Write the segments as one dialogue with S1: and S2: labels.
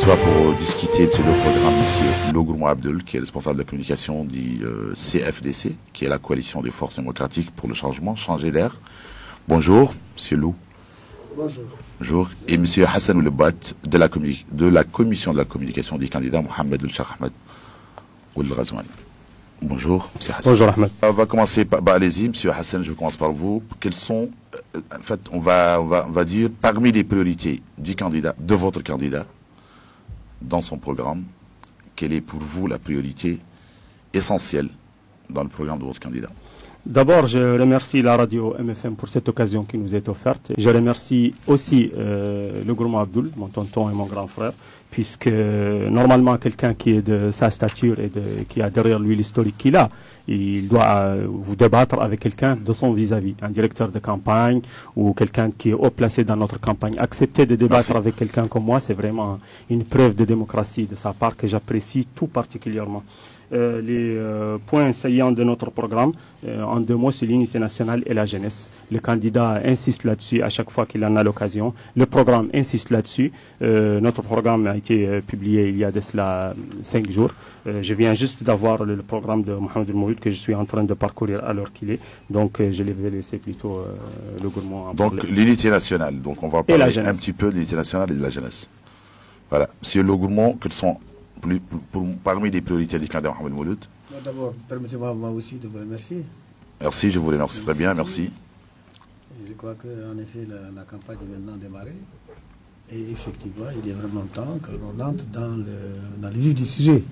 S1: reçoit pour discuter de ce programme M. Logourmo Abdel, qui est responsable de la communication du CFDC, qui est la coalition des forces démocratiques pour le changement, changer d'air. Bonjour, M. Lou.
S2: Bonjour.
S1: Bonjour. Et M. Hassan Oulebat de la commission de la communication des candidats, Mohamed El-Cheikh Ahmed Oul-Razouani. Bonjour, M. Hassan.
S3: Bonjour, Ahmed.
S1: On va commencer par, allez-y, M. Hassan, je commence par vous. Quelles sont, en fait, on va dire, parmi les priorités du candidat, de votre candidat, dans son programme, quelle est pour vous la priorité essentielle dans le programme de votre candidat?
S3: D'abord, je remercie la radio MFM pour cette occasion qui nous est offerte. Je remercie aussi Logourmo Abdel, mon tonton et mon grand frère, puisque normalement quelqu'un qui est de sa stature et qui a derrière lui l'historique qu'il a, il doit vous débattre avec quelqu'un de son vis-à-vis, un directeur de campagne ou quelqu'un qui est haut placé dans notre campagne. Accepter de débattre avec quelqu'un comme moi, c'est vraiment une preuve de démocratie de sa part que j'apprécie tout particulièrement. Les points saillants de notre programme, en deux mots, c'est l'unité nationale et la jeunesse. Le candidat insiste là-dessus à chaque fois qu'il en a l'occasion. Le programme insiste là-dessus. Notre programme a été publié il y a de cela 5 jours. Je viens juste d'avoir le programme de Mohamed El Mouloud que je suis en train de parcourir à l'heure qu'il est. Donc je vais laisser plutôt le gouvernement.
S1: Donc l'unité nationale. Donc on va parler un petit peu de l'unité nationale et de la jeunesse. Voilà. Monsieur Le Gourmand, quelles sont parmi les priorités du candidat Mohamed Mouloud?
S2: D'abord, permettez-moi moi aussi de vous remercier.
S1: Merci, je vous remercie très bien, merci.
S2: Je crois qu'en effet, la campagne est maintenant démarrée. Et effectivement, il est vraiment temps que l'on entre dans le vif du sujet.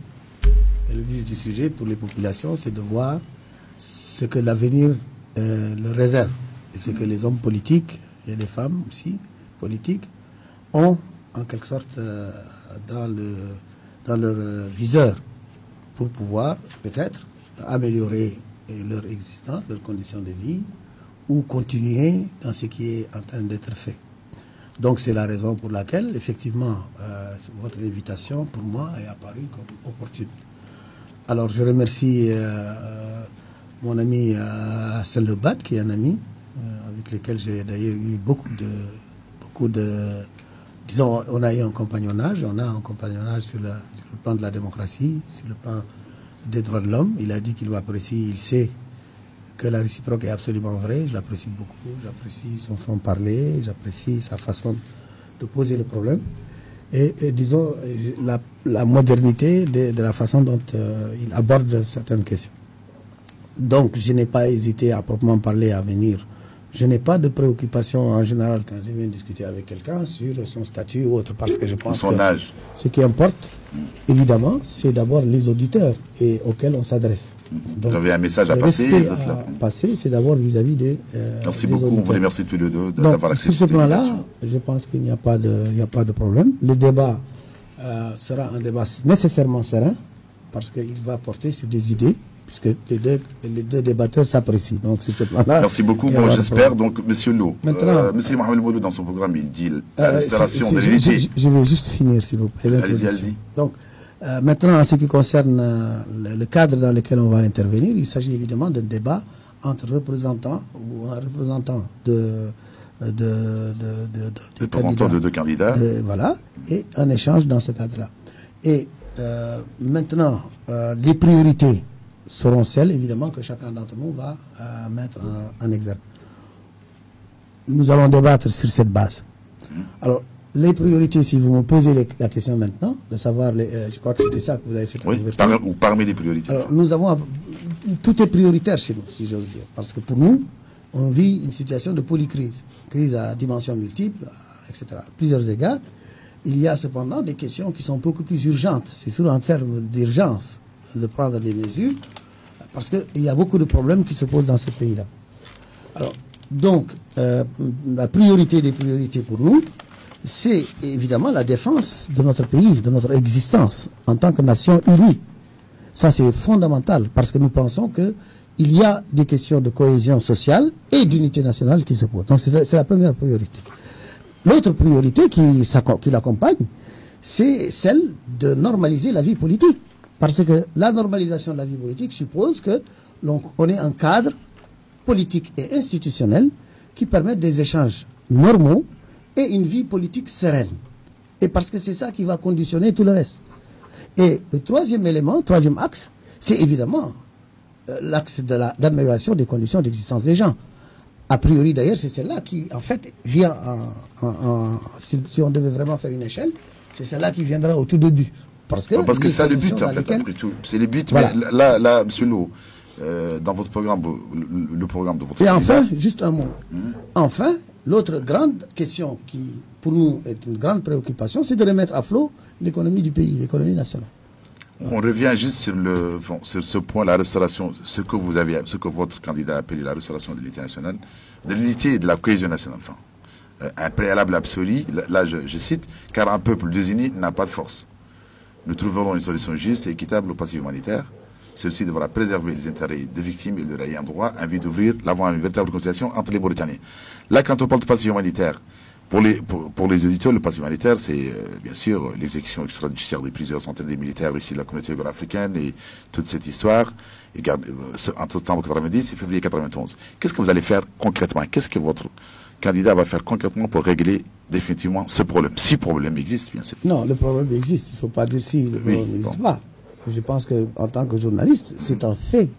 S2: Et le vif du sujet pour les populations, c'est de voir ce que l'avenir leur réserve. Et ce que les hommes politiques, et les femmes aussi, politiques, ont en quelque sorte dans leur viseur pour pouvoir peut-être améliorer leur existence, leurs conditions de vie ou continuer dans ce qui est en train d'être fait. Donc c'est la raison pour laquelle effectivement votre invitation pour moi est apparue comme opportune. Alors je remercie mon ami Hassan Oulebat qui est un ami avec lequel j'ai d'ailleurs eu beaucoup de disons, on a eu un compagnonnage, sur le plan de la démocratie, sur le plan des droits de l'homme. Il a dit qu'il apprécie, il sait que la réciproque est absolument vraie. Je l'apprécie beaucoup, j'apprécie son franc-parler, j'apprécie sa façon de poser le problème. Et disons, la modernité de la façon dont il aborde certaines questions. Donc, je n'ai pas hésité à proprement parler à venir. Je n'ai pas de préoccupation en général quand je viens discuter avec quelqu'un sur son statut ou autre, parce que je pense
S1: son âge.
S2: Ce qui importe, évidemment, c'est d'abord les auditeurs auxquels on s'adresse.
S1: Vous avez un message à passer.
S2: Le respect à passer, c'est d'abord vis-à-vis des
S1: Merci
S2: des
S1: beaucoup,
S2: auditeurs.
S1: on vous remercie tous les deux d'avoir accepté.
S2: Sur ce plan-là, je pense qu'il n'y a pas de problème. Le débat sera un débat nécessairement serein, parce qu'il va porter sur des idées, puisque les deux débatteurs s'apprécient. Donc, sur ce plan-là.
S1: Merci beaucoup, moi j'espère. Donc, Monsieur Lou, Monsieur Mohamed Mouloud, dans son programme, il dit la restauration de l'unité.
S2: Je vais juste finir, s'il vous plaît.
S1: Allez-y.
S2: Donc, maintenant, en ce qui concerne le cadre dans lequel on va intervenir, il s'agit évidemment d'un débat entre représentants ou un représentant de
S1: deux candidats.
S2: Voilà, et un échange dans ce cadre-là. Et maintenant, les priorités seront celles, évidemment, que chacun d'entre nous va mettre en exergue. Nous allons débattre sur cette base. Alors, les priorités, si vous me posez la question maintenant, de savoir, je crois que c'était ça que vous avez fait.
S1: Oui, ou parmi les priorités.
S2: Alors, nous avons, tout est prioritaire chez nous, si j'ose dire. Parce que pour nous, on vit une situation de polycrise. Crise à dimensions multiples, etc. À plusieurs égards. Il y a cependant des questions qui sont beaucoup plus urgentes. C'est surtout en termes d'urgence de prendre des mesures, parce qu'il y a beaucoup de problèmes qui se posent dans ce pays-là. Alors, donc, la priorité des priorités pour nous, c'est évidemment la défense de notre pays, de notre existence en tant que nation unie. Ça, c'est fondamental, parce que nous pensons qu'il y a des questions de cohésion sociale et d'unité nationale qui se posent. Donc, c'est la première priorité. L'autre priorité qui l'accompagne, c'est celle de normaliser la vie politique. Parce que la normalisation de la vie politique suppose que on ait un cadre politique et institutionnel qui permette des échanges normaux et une vie politique sereine. Et parce que c'est ça qui va conditionner tout le reste. Et le troisième élément, troisième axe, c'est évidemment l'axe d'amélioration des conditions d'existence des gens. A priori, d'ailleurs, c'est celle-là qui, en fait, vient si on devait vraiment faire une échelle, c'est celle-là qui viendra au tout début. Parce que
S1: c'est ça le but, en fait, après tout. C'est le but. Voilà. Mais là, M. Lo, dans votre programme, le programme de votre...
S2: Et enfin, juste un mot. Enfin, l'autre grande question qui, pour nous, est une grande préoccupation, c'est de remettre à flot l'économie du pays, l'économie nationale.
S1: On revient juste sur ce point, la restauration, ce que votre candidat a appelé la restauration de l'unité nationale, de l'unité et de la cohésion nationale. Enfin, un préalable absolu, là je cite, car un peuple désuni n'a pas de force. Nous trouverons une solution juste et équitable au passif humanitaire. Celle-ci devra préserver les intérêts des victimes et de leurs ayants droit, en vue d'ouvrir l'avant à une véritable conciliation entre les Mauritaniens. Là, quand on parle de passif humanitaire, pour les auditeurs, le passif humanitaire, c'est bien sûr l'exécution extrajudiciaire de plusieurs centaines de militaires ici de la communauté africaine et toute cette histoire, entre septembre 90 et février 91. Qu'est-ce que vous allez faire concrètement? Qu'est-ce que votre candidat va faire concrètement pour régler définitivement ce problème? Si le problème existe, bien sûr.
S2: Non, le problème existe. Il ne faut pas dire si le problème n'existe pas. Je pense qu'en tant que journaliste, c'est un fait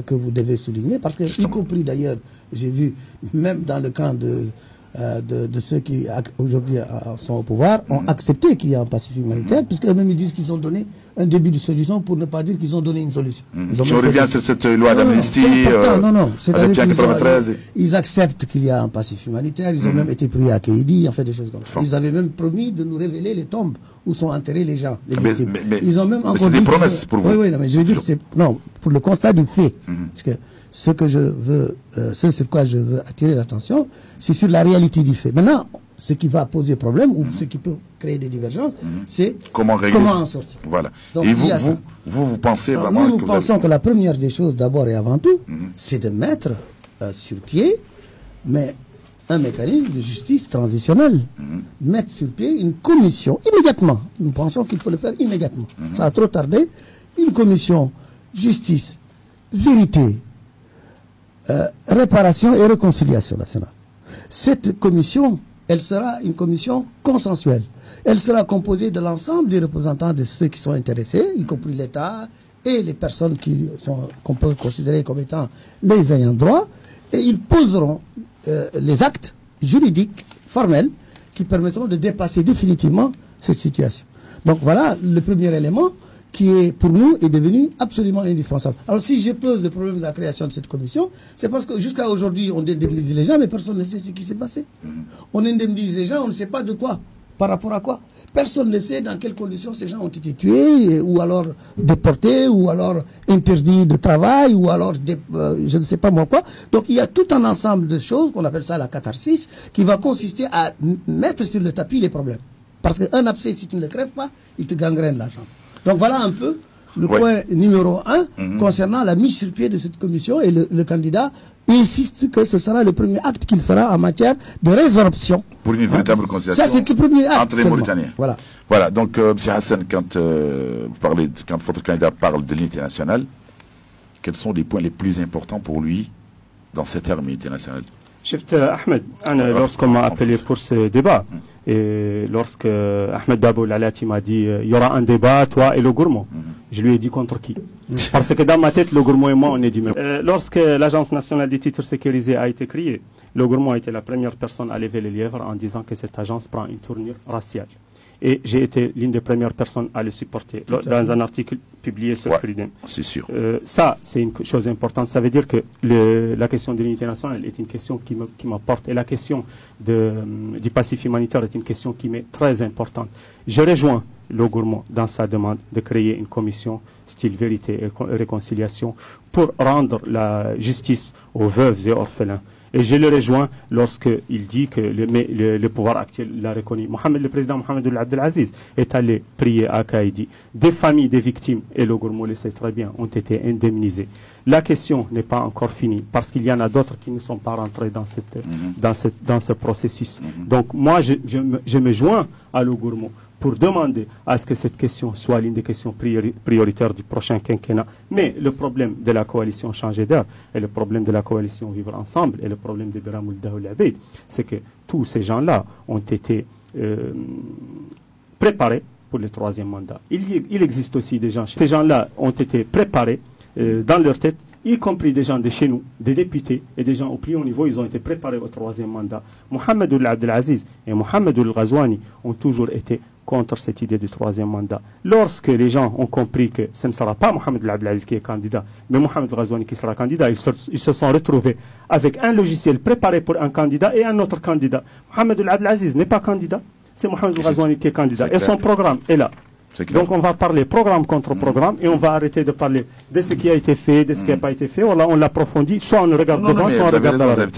S2: que vous devez souligner, parce que, y compris d'ailleurs, j'ai vu, même dans le camp de ceux qui aujourd'hui sont au pouvoir, ont accepté qu'il y ait un passif humanitaire, puisqu'eux-mêmes ils disent qu'ils ont donné un début de solution, pour ne pas dire qu'ils ont donné une solution.
S1: Si on revient sur cette loi d'amnistie,
S2: ils acceptent qu'il y a un passif humanitaire, ils ont même été pris à Kéidi, en fait des choses comme ça. Ils avaient même promis de nous révéler les tombes où sont enterrés les gens, les victimes. Ils ont même encore
S1: dit... C'est des promesses pour vous.
S2: Oui, non, mais je veux dire, pour le constat du fait. Parce que ce que je veux, ce sur quoi je veux attirer l'attention, c'est sur la réalité du fait. Maintenant, ce qui va poser problème, ou ce qui peut créer des divergences, c'est comment en sortir.
S1: Voilà. Donc, et vous pensez vraiment...
S2: Nous pensons que la première des choses, d'abord et avant tout, c'est de mettre sur pied, mais un mécanisme de justice transitionnelle. Mettre sur pied une commission, immédiatement. Nous pensons qu'il faut le faire immédiatement. Ça a trop tardé. Une commission justice, vérité, réparation et réconciliation nationale. Cette commission, elle sera une commission consensuelle. Elle sera composée de l'ensemble des représentants de ceux qui sont intéressés, y compris l'État et les personnes qu'on peut considérer comme étant les ayants droit, et ils poseront les actes juridiques, formels, qui permettront de dépasser définitivement cette situation. Donc voilà le premier élément qui est, pour nous, est devenu absolument indispensable. Alors si je pose le problème de la création de cette commission, c'est parce que jusqu'à aujourd'hui, on indemnise les gens, mais personne ne sait ce qui s'est passé. On indemnise les gens, on ne sait pas de quoi, par rapport à quoi. Personne ne sait dans quelles conditions ces gens ont été tués, ou alors déportés, ou alors interdits de travail, ou alors, je ne sais pas moi quoi. Donc il y a tout un ensemble de choses, qu'on appelle ça la catharsis, qui va consister à mettre sur le tapis les problèmes. Parce qu'un abcès, si tu ne le crèves pas, il te gangrène la jambe. Donc voilà un peu le point numéro 1 concernant la mise sur pied de cette commission, et le candidat insiste que ce sera le premier acte qu'il fera en matière de résorption.
S1: Pour une véritable conciliation.
S2: Ça, c'est le premier acte
S1: entre les Mauritaniens. Voilà. Donc, M. Hassan, quand votre candidat parle de l'unité nationale, quels sont les points les plus importants pour lui dans cette terme unité nationale?
S3: Chef Ahmed, lorsqu'on m'a appelé pour ce débat, et lorsque Ahmed Dabo Lalati m'a dit il y aura un débat, toi et le Gourmand, je lui ai dit contre qui? Parce que dans ma tête, le Gourmand et moi, on est du même. Lorsque l'Agence nationale des titres sécurisés a été créée, le Gourmand a été la première personne à lever le lièvre en disant que cette agence prend une tournure raciale. Et j'ai été l'une des premières personnes à le supporter dans un article publié sur Freedom.
S1: C'est sûr.
S3: Ça, c'est une chose importante. Ça veut dire que la question de l'unité nationale est une question qui m'apporte. Et la question du passif humanitaire est une question qui m'est très importante. Je rejoins le Gourmand dans sa demande de créer une commission style vérité et réconciliation pour rendre la justice aux veuves et orphelins. Et je le rejoins lorsqu'il dit que le pouvoir actuel l'a reconnu. Le président Mohamed Abdelaziz est allé prier à Kaïdi. Des familles des victimes, et le Gourmand le sait très bien, ont été indemnisées. La question n'est pas encore finie, parce qu'il y en a d'autres qui ne sont pas rentrés dans ce processus. Donc moi, je me joins à le Gourmand pour demander à ce que cette question soit l'une des questions prioritaires du prochain quinquennat. Mais le problème de la coalition Changer d'air, et le problème de la coalition Vivre Ensemble, et le problème de Biramoul Daoul Abed, c'est que tous ces gens-là ont été préparés pour le troisième mandat. Il existe aussi des gens, ces gens-là ont été préparés dans leur tête, y compris des gens de chez nous, des députés et des gens au plus haut niveau, ils ont été préparés au troisième mandat. Mohamed Ould Abdelaziz et Mohamed Ould Ghazouani ont toujours été contre cette idée du troisième mandat. Lorsque les gens ont compris que ce ne sera pas Mohamed Ould Abdelaziz qui est candidat, mais Mohamed Ould Ghazouani qui sera candidat, ils se sont retrouvés avec un logiciel préparé pour un candidat et un autre candidat. Mohamed Ould Abdelaziz n'est pas candidat, c'est Mohamed Ould Ghazouani qui est candidat. Et son programme est là. Donc on va parler programme contre programme et on va arrêter de parler de ce qui a été fait, de ce qui n'a pas été fait. Voilà, on l'approfondit, soit on regarde devant, soit on regarde derrière.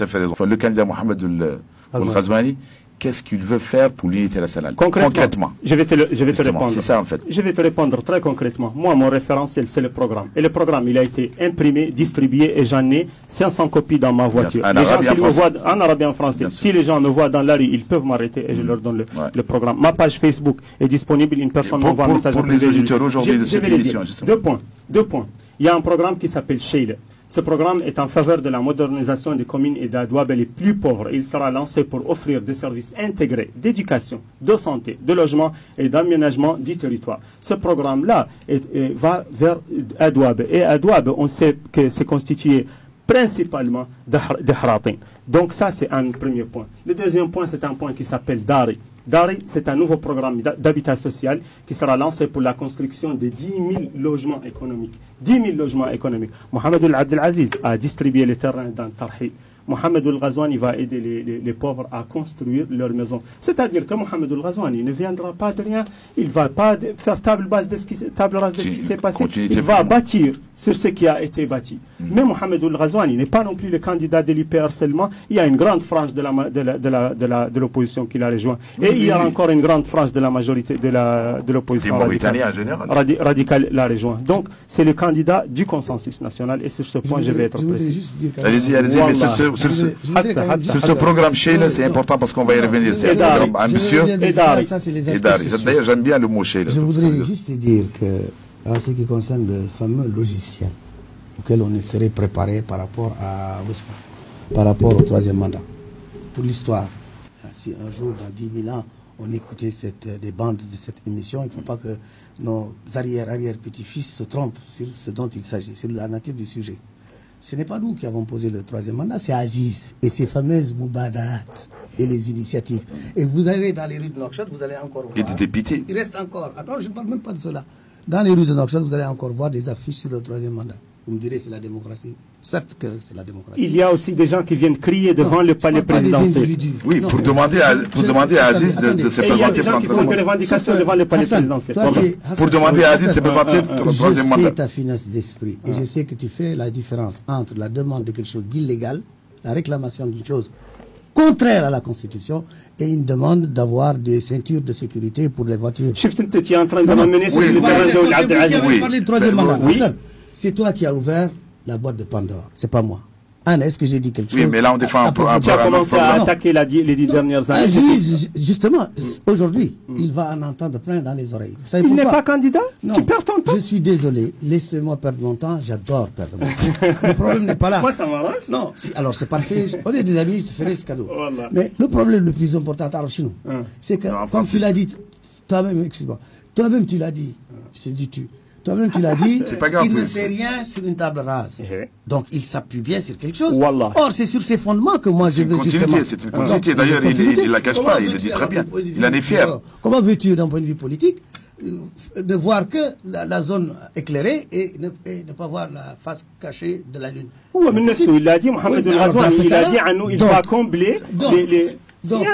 S1: Le candidat Mohamed Ould Ghazouani, qu'est-ce qu'il veut faire pour l'unité nationale concrètement?
S3: Je vais te répondre.
S1: C'est ça en fait.
S3: Je vais te répondre très concrètement. Moi, mon référentiel, c'est le programme. Et le programme, il a été imprimé, distribué et j'en ai 500 copies dans ma voiture. En arabe et en français. Si les gens me voient dans la rue, ils peuvent m'arrêter et je leur donne le programme. Ma page Facebook est disponible. Une personne m'envoie un message.
S1: Pour les auditeurs aujourd'hui de cette émission.
S3: Deux points. Il y a un programme qui s'appelle Sheila. Ce programme est en faveur de la modernisation des communes et d'Adouab les plus pauvres. Il sera lancé pour offrir des services intégrés d'éducation, de santé, de logement et d'aménagement du territoire. Ce programme-là va vers Adouab. Et Adouab, on sait que c'est constitué principalement de Hratin. Donc ça, c'est un premier point. Le deuxième point, c'est un point qui s'appelle Dari. Dari, c'est un nouveau programme d'habitat social qui sera lancé pour la construction de 10 000 logements économiques. 10 000 logements économiques. Mohamed Ould Abdelaziz a distribué les terrains dans Tarhi. Mohamed Ould Ghazouani va aider les pauvres à construire leur maison. C'est-à-dire que Mohamed Ould Ghazouani ne viendra pas de rien. Il ne va pas faire table rase de ce qui s'est passé. Il va bâtir sur ce qui a été bâti. Mais Mohamed Ould Ghazouani n'est pas non plus le candidat de l'UPR seulement. Il y a une grande frange de l'opposition qui l'a rejoint. Et il y a encore une grande frange de la majorité de l'opposition radicale l'a rejoint. Donc, c'est le candidat du consensus national. Et sur ce point, je vais être précis.
S1: Allez-y, mais sur ce programme Sheila, c'est important parce qu'on va y revenir. C'est un programme ambitieux.
S2: Et
S1: d'ailleurs, j'aime bien le mot Sheila.
S2: Je voudrais juste dire que, en ce qui concerne le fameux logiciel auquel on serait préparé par rapport au troisième mandat, pour l'histoire, si un jour, dans 10 000 ans, on écoutait des bandes de cette émission, il ne faut pas que nos arrière-petits-fils se trompent sur ce dont il s'agit, sur la nature du sujet. Ce n'est pas nous qui avons posé le troisième mandat, c'est Aziz et ses fameuses Moubadarat et les initiatives. Et vous allez dans les rues de Nouakchott, vous allez encore voir.
S1: Et des députés.
S2: Il reste encore. Attends, je ne parle même pas de cela. Dans les rues de Nouakchott, vous allez encore voir des affiches sur le troisième mandat. Vous me direz c'est la démocratie. Certes que c'est la démocratie.
S3: Il y a aussi des gens qui viennent crier devant le palais présidentiel.
S1: Oui, pour demander à Aziz de se présenter. Il y a des gens
S3: qui font des revendications devant le palais présidentiel.
S1: Pour demander à Aziz de se présenter au troisième mandat.
S2: Je sais ta finesse d'esprit et je sais que tu fais la différence entre la demande de quelque chose d'illégal, la réclamation d'une chose contraire à la Constitution et une demande d'avoir des ceintures de sécurité pour les voitures.
S3: Tu es en train de m'amener sur le terrain de Ould Abdelaziz.
S2: Parler de troisième mandat. C'est toi qui as ouvert la boîte de Pandore, c'est pas moi. Anne, est-ce que j'ai dit quelque chose?
S1: Oui, mais là on défend un peu.
S3: Tu as commencé à attaquer les 10 dernières années.
S2: Aziz, justement, aujourd'hui, il va en entendre plein dans les oreilles.
S3: Il n'est pas candidat?
S2: Non.
S3: Tu perds ton temps?
S2: Je suis désolé, laissez-moi perdre mon temps, j'adore perdre mon temps. Le problème n'est pas là.
S3: Moi, ça m'arrange.
S2: Non, alors c'est parfait, on est des amis, je te ferai ce cadeau. Voilà. Mais le problème le plus important, alors chez nous, c'est que, comme tu l'as dit, toi-même, excuse-moi, toi-même tu l'as dit, je te dis tu. Toi-même, tu l'as dit, il ne fait rien sur une table rase. Donc, il s'appuie bien sur quelque chose.
S3: Voilà.
S2: Or, c'est sur ces fondements que moi, je veux justement...
S1: C'est une continuité. D'ailleurs, il ne la cache pas, il le dit très bien. Il en est fier.
S2: Comment veux-tu, d'un point de vue politique, de voir que la zone éclairée et ne pas voir la face cachée de la Lune?
S3: Oui, mais il l'a dit, Mohamed Ould Ghazouani, il a dit à nous, il va combler les...
S2: Donc,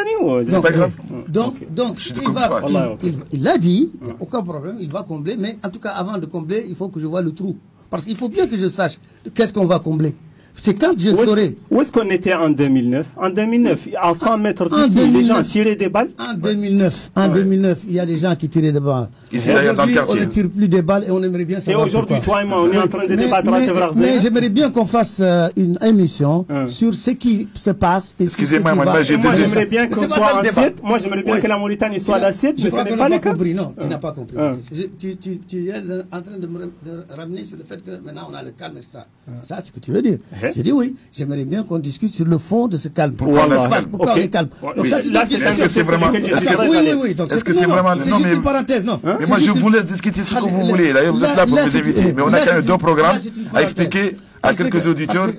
S2: il l'a dit, il n'y a aucun problème, il va combler, mais en tout cas, avant de combler, il faut que je vois le trou. Parce qu'il faut bien que je sache qu'est-ce qu'on va combler. C'est quand je saurai.
S3: Où est-ce qu'on était en 2009? En 2009, à 100 mètres d'ici, les gens tiraient des balles?
S2: En 2009, il y a des gens qui tiraient des balles. Aujourd'hui, on ne tire plus des balles et on aimerait bien savoir.
S3: Et aujourd'hui, toi et moi, on est en train de débattre à Tevrazer.
S2: Mais j'aimerais bien qu'on fasse une émission sur ce qui se passe.
S1: Excusez-moi, moi
S3: j'aimerais bien qu'on soit en assiette. Moi, j'aimerais bien que la Mauritanie soit l'assiette.
S2: Je crois que tu n'as pas compris. Non, tu n'as pas compris. Tu es en train de me ramener sur le fait que maintenant on a le calme, etc. C'est ça ce que tu veux dire. J'ai dit oui, j'aimerais bien qu'on discute sur le fond de ce calme.
S1: Pourquoi
S2: on est calme?
S1: Donc ça, est-ce que c'est vraiment... Est-ce que c'est vraiment...
S2: C'est juste une parenthèse, non.
S1: Mais moi, je vous laisse discuter ce que vous voulez. D'ailleurs, vous êtes là pour nous éviter. Mais on a quand même 2 programmes à expliquer à quelques auditeurs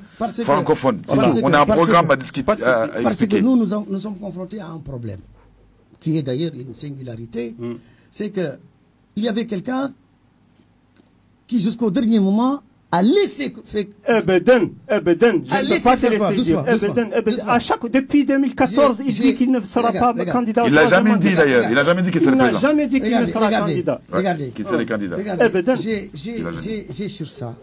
S1: francophones. On a un programme à discuter.
S2: Parce que nous sommes confrontés à un problème, qui est d'ailleurs une singularité, c'est que il y avait quelqu'un qui, jusqu'au dernier moment, a laissé faire.
S3: Je ne peux pas te laisser dire. Depuis 2014, il dit qu'il ne sera pas candidat.
S1: Il ne l'a jamais dit d'ailleurs. Il n'a jamais dit qu'il serait président.
S3: Il n'a jamais dit qu'il ne sera candidat.
S2: Regardez.
S1: Qu'il serait candidat.
S2: J'ai sur ça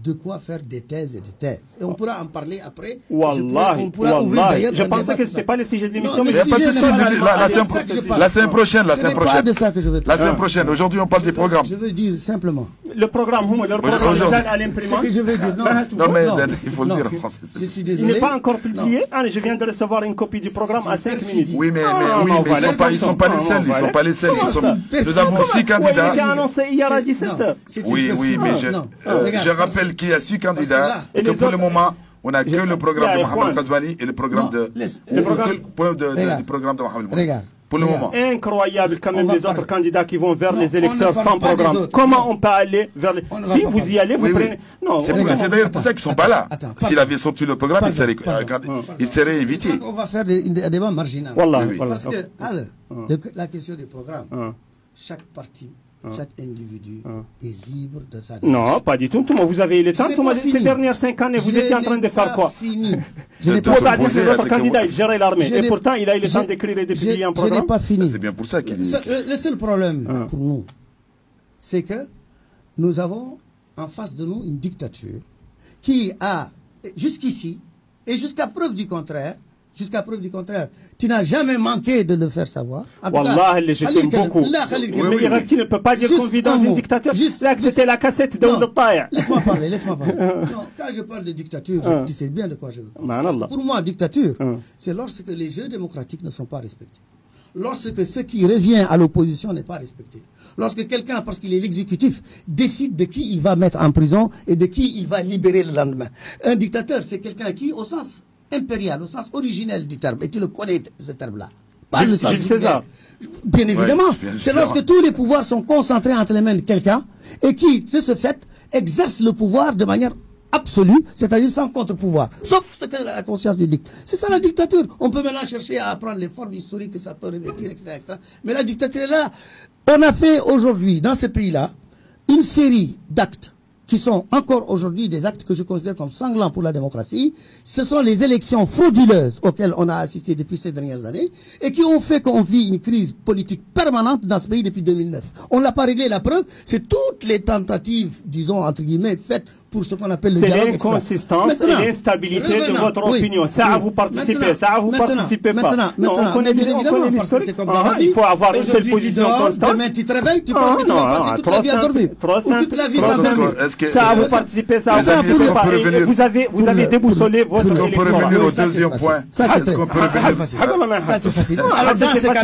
S2: de quoi faire des thèses et des thèses. Et on pourra en parler après.
S3: On pourra ouvrir d'ailleurs. Je pensais que ce n'était pas le sujet de l'émission.
S1: Mais il n'y a pas de souci. La semaine prochaine. La semaine prochaine.
S2: De ça que je veux parler.
S1: La semaine prochaine. Aujourd'hui, on parle des programmes.
S2: Je veux dire simplement.
S3: Le programme à l'imprimante.
S2: Ce que je veux dire.
S1: Non, mais il faut le dire en français.
S2: Je suis désolé.
S3: Il n'est pas encore publié. Je viens de recevoir une copie du programme à 5 minutes.
S1: Oui, mais ils ne sont pas les seuls. Ils ne sont pas les seuls. Nous avons 6 candidats.
S3: Il a annoncé hier à 17h.
S1: Oui, mais je rappelle qu'il y a 6 candidats et que pour le moment, on n'a que le programme de Mohamed Ghazouani et le programme de Mohamed Mourad.
S2: Regarde.
S1: Pour le moment.
S3: Incroyable quand même les autres candidats qui vont vers les électeurs sans programme. Comment on peut aller vers les... Si vous y allez, vous prenez...
S1: Non, c'est d'ailleurs pour ça qu'ils ne sont pas là. S'il avait sorti le programme, il serait évité.
S2: On va faire un débat marginal. Parce que la question du programme, chaque parti, chaque individu est libre de sa démarche.
S3: Non, pas du tout. Vous avez eu le temps. Ces dernières 5 années, vous étiez en train de faire quoi?
S2: Je n'ai pas
S3: fini. Votre candidat, il gérait l'armée. Et pourtant, il a eu le temps d'écrire et de publier un programme.
S2: Je n'ai pas fini.
S1: C'est bien pour ça qu'il
S2: est... Le seul problème pour nous, c'est que nous avons en face de nous une dictature qui a, jusqu'ici, et jusqu'à preuve du contraire, tu n'as jamais manqué de le faire savoir.
S3: Wallah, je t'aime beaucoup. Mais tu ne peux pas dire qu'on vit dans une dictature. Juste là, c'était la cassette de Oulataï.
S2: Laisse-moi parler. Non, quand je parle de dictature, tu sais bien de quoi je veux parler. Pour moi, dictature, c'est lorsque les jeux démocratiques ne sont pas respectés. Lorsque ce qui revient à l'opposition n'est pas respecté. Lorsque quelqu'un, parce qu'il est l'exécutif, décide de qui il va mettre en prison et de qui il va libérer le lendemain. Un dictateur, c'est quelqu'un qui, au sens impérial, au sens originel du terme, et tu le connais ce terme-là. Pas le sens
S3: Jules César.
S2: Bien évidemment. C'est lorsque tous les pouvoirs sont concentrés entre les mains de quelqu'un et qui, de ce fait, exerce le pouvoir de manière absolue, c'est-à-dire sans contre-pouvoir. Sauf ce que la conscience lui dicte. C'est ça la dictature. On peut maintenant chercher à apprendre les formes historiques que ça peut revêtir, etc., etc. Mais la dictature est là. On a fait aujourd'hui, dans ce pays-là, une série d'actes qui sont encore aujourd'hui des actes que je considère comme sanglants pour la démocratie. Ce sont les élections frauduleuses auxquelles on a assisté depuis ces dernières années et qui ont fait qu'on vit une crise politique permanente dans ce pays depuis 2009. On n'a pas réglé. La preuve, c'est toutes les tentatives, disons, entre guillemets, faites pour ce qu'on appelle le dialogue.
S3: C'est l'inconsistance et l'instabilité de votre opinion. Ça, vous participez, ça, vous participez pas. Non, on connaît l'historique. Il faut avoir une seule position constante.
S2: Demain, tu te réveilles, tu penses que tu vas passer toute la vie à dormir. Toute la vie sans dormir.
S3: Ça, vous participez, ça, vous participez. Vous avez déboussolé votre électorat.
S1: Est-ce qu'on peut revenir au deuxième point?
S2: Est-ce qu'on peut revenir? Ça, c'est facile. Alors, dans ce cas,